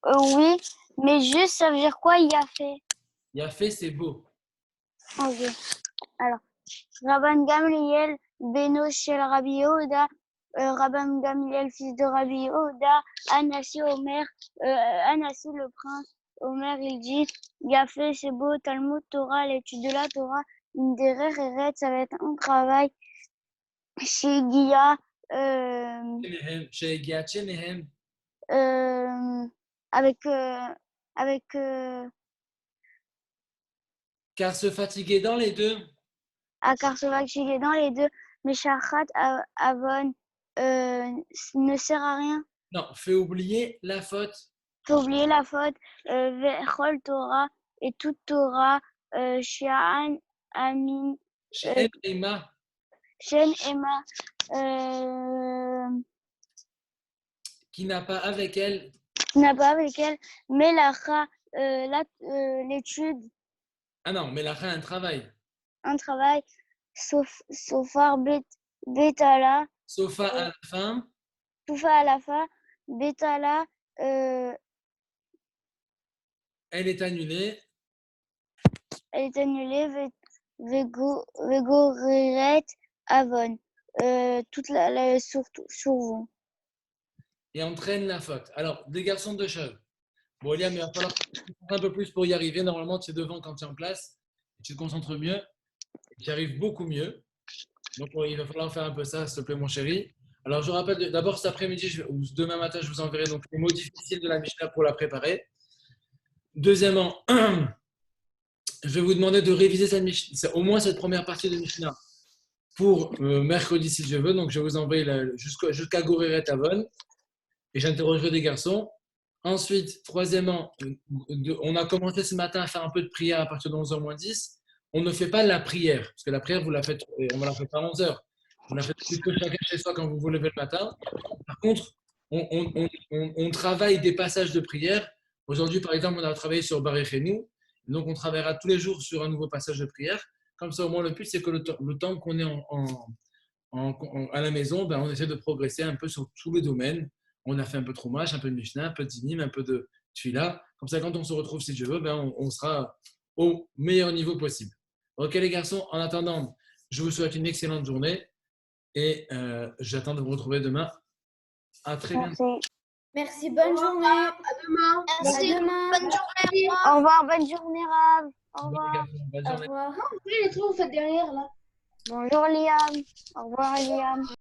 S4: Oui, mais juste, ça veut dire quoi, Yafé?
S1: Yafé, c'est beau.
S4: Ok. Alors, Rabban Gamliel, Beno Shel Rabbi Yehuda, Rabban Gamliel, fils de Rabbi Yehuda, Anassi, Omer, Anassi, le prince, Omer, il dit, Yafé, c'est beau, Talmud Torah, l'étude de la Torah, Derer Eretz, ça va être un travail, chez Gia,
S1: Chez Egia Tchenehem.
S4: avec
S1: Car se fatiguer dans les deux.
S4: car se fatiguer dans les deux, mais Shachat Avon ne sert à rien.
S1: Non, fait oublier la faute.
S4: Fait oublier la faute. Vechol Torah et toute Torah, Shian Amin.
S1: Shen Emma.
S4: Shen Emma.
S1: Qui n'a pas avec elle.
S4: Qui n'a pas avec elle. Melacha, l'étude.
S1: Ah non, Melacha, un travail.
S4: Un travail. Sofar Betala.
S1: Sofa à la fin.
S4: Sofa à la fin. Betala.
S1: Elle est annulée.
S4: Elle est annulée. Vegoreret Avon. Toute sur vous.
S1: Et entraîne la faute. Alors, des garçons de cheveux. Bon, Eliane, il va falloir un peu plus pour y arriver. Normalement, tu es devant quand tu es en classe. Tu te concentres mieux. Tu arrives beaucoup mieux. Donc, il va falloir faire un peu ça, s'il te plaît, mon chéri. Alors, je rappelle, d'abord cet après-midi ou demain matin, je vous enverrai donc les mots difficiles de la Mishnah pour la préparer. Deuxièmement, je vais vous demander de réviser cette Mishnah, au moins cette première partie de Mishnah pour mercredi si je veux. Donc, je vais vous envoyer jusqu'à Goreret Avon et j'interrogerai des garçons. Ensuite, troisièmement, on a commencé ce matin à faire un peu de prière à partir de 11h moins 10. On ne fait pas la prière, parce que la prière, vous la faites, on ne la fait pas à 11h. On la fait plutôt chacun chez soi quand vous vous levez le matin. Par contre, on travaille des passages de prière. Aujourd'hui, par exemple, on a travaillé sur Baréchenou. Donc, on travaillera tous les jours sur un nouveau passage de prière. Comme ça, au moins, le but, c'est que le temps qu'on est à la maison, on essaie de progresser un peu sur tous les domaines. On a fait un peu de Chumash, un peu de Mishnah, un peu de Dinim, un peu de Tfila. Comme ça, quand on se retrouve, si Dieu veut, on sera au meilleur niveau possible. Ok les garçons, en attendant, je vous souhaite une excellente journée et j'attends de vous retrouver demain. À très bientôt.
S2: Merci, bonne journée. À demain.
S3: Merci.
S2: À demain.
S3: Bonne journée.
S4: Au revoir, bonne journée, Rav. Au
S1: Au revoir,
S4: revoir.
S1: les garçons. Bonne
S2: Au
S1: journée.
S2: revoir. Les trucs que vous faites derrière là.
S4: Bonjour, Liam. Au revoir, Liam.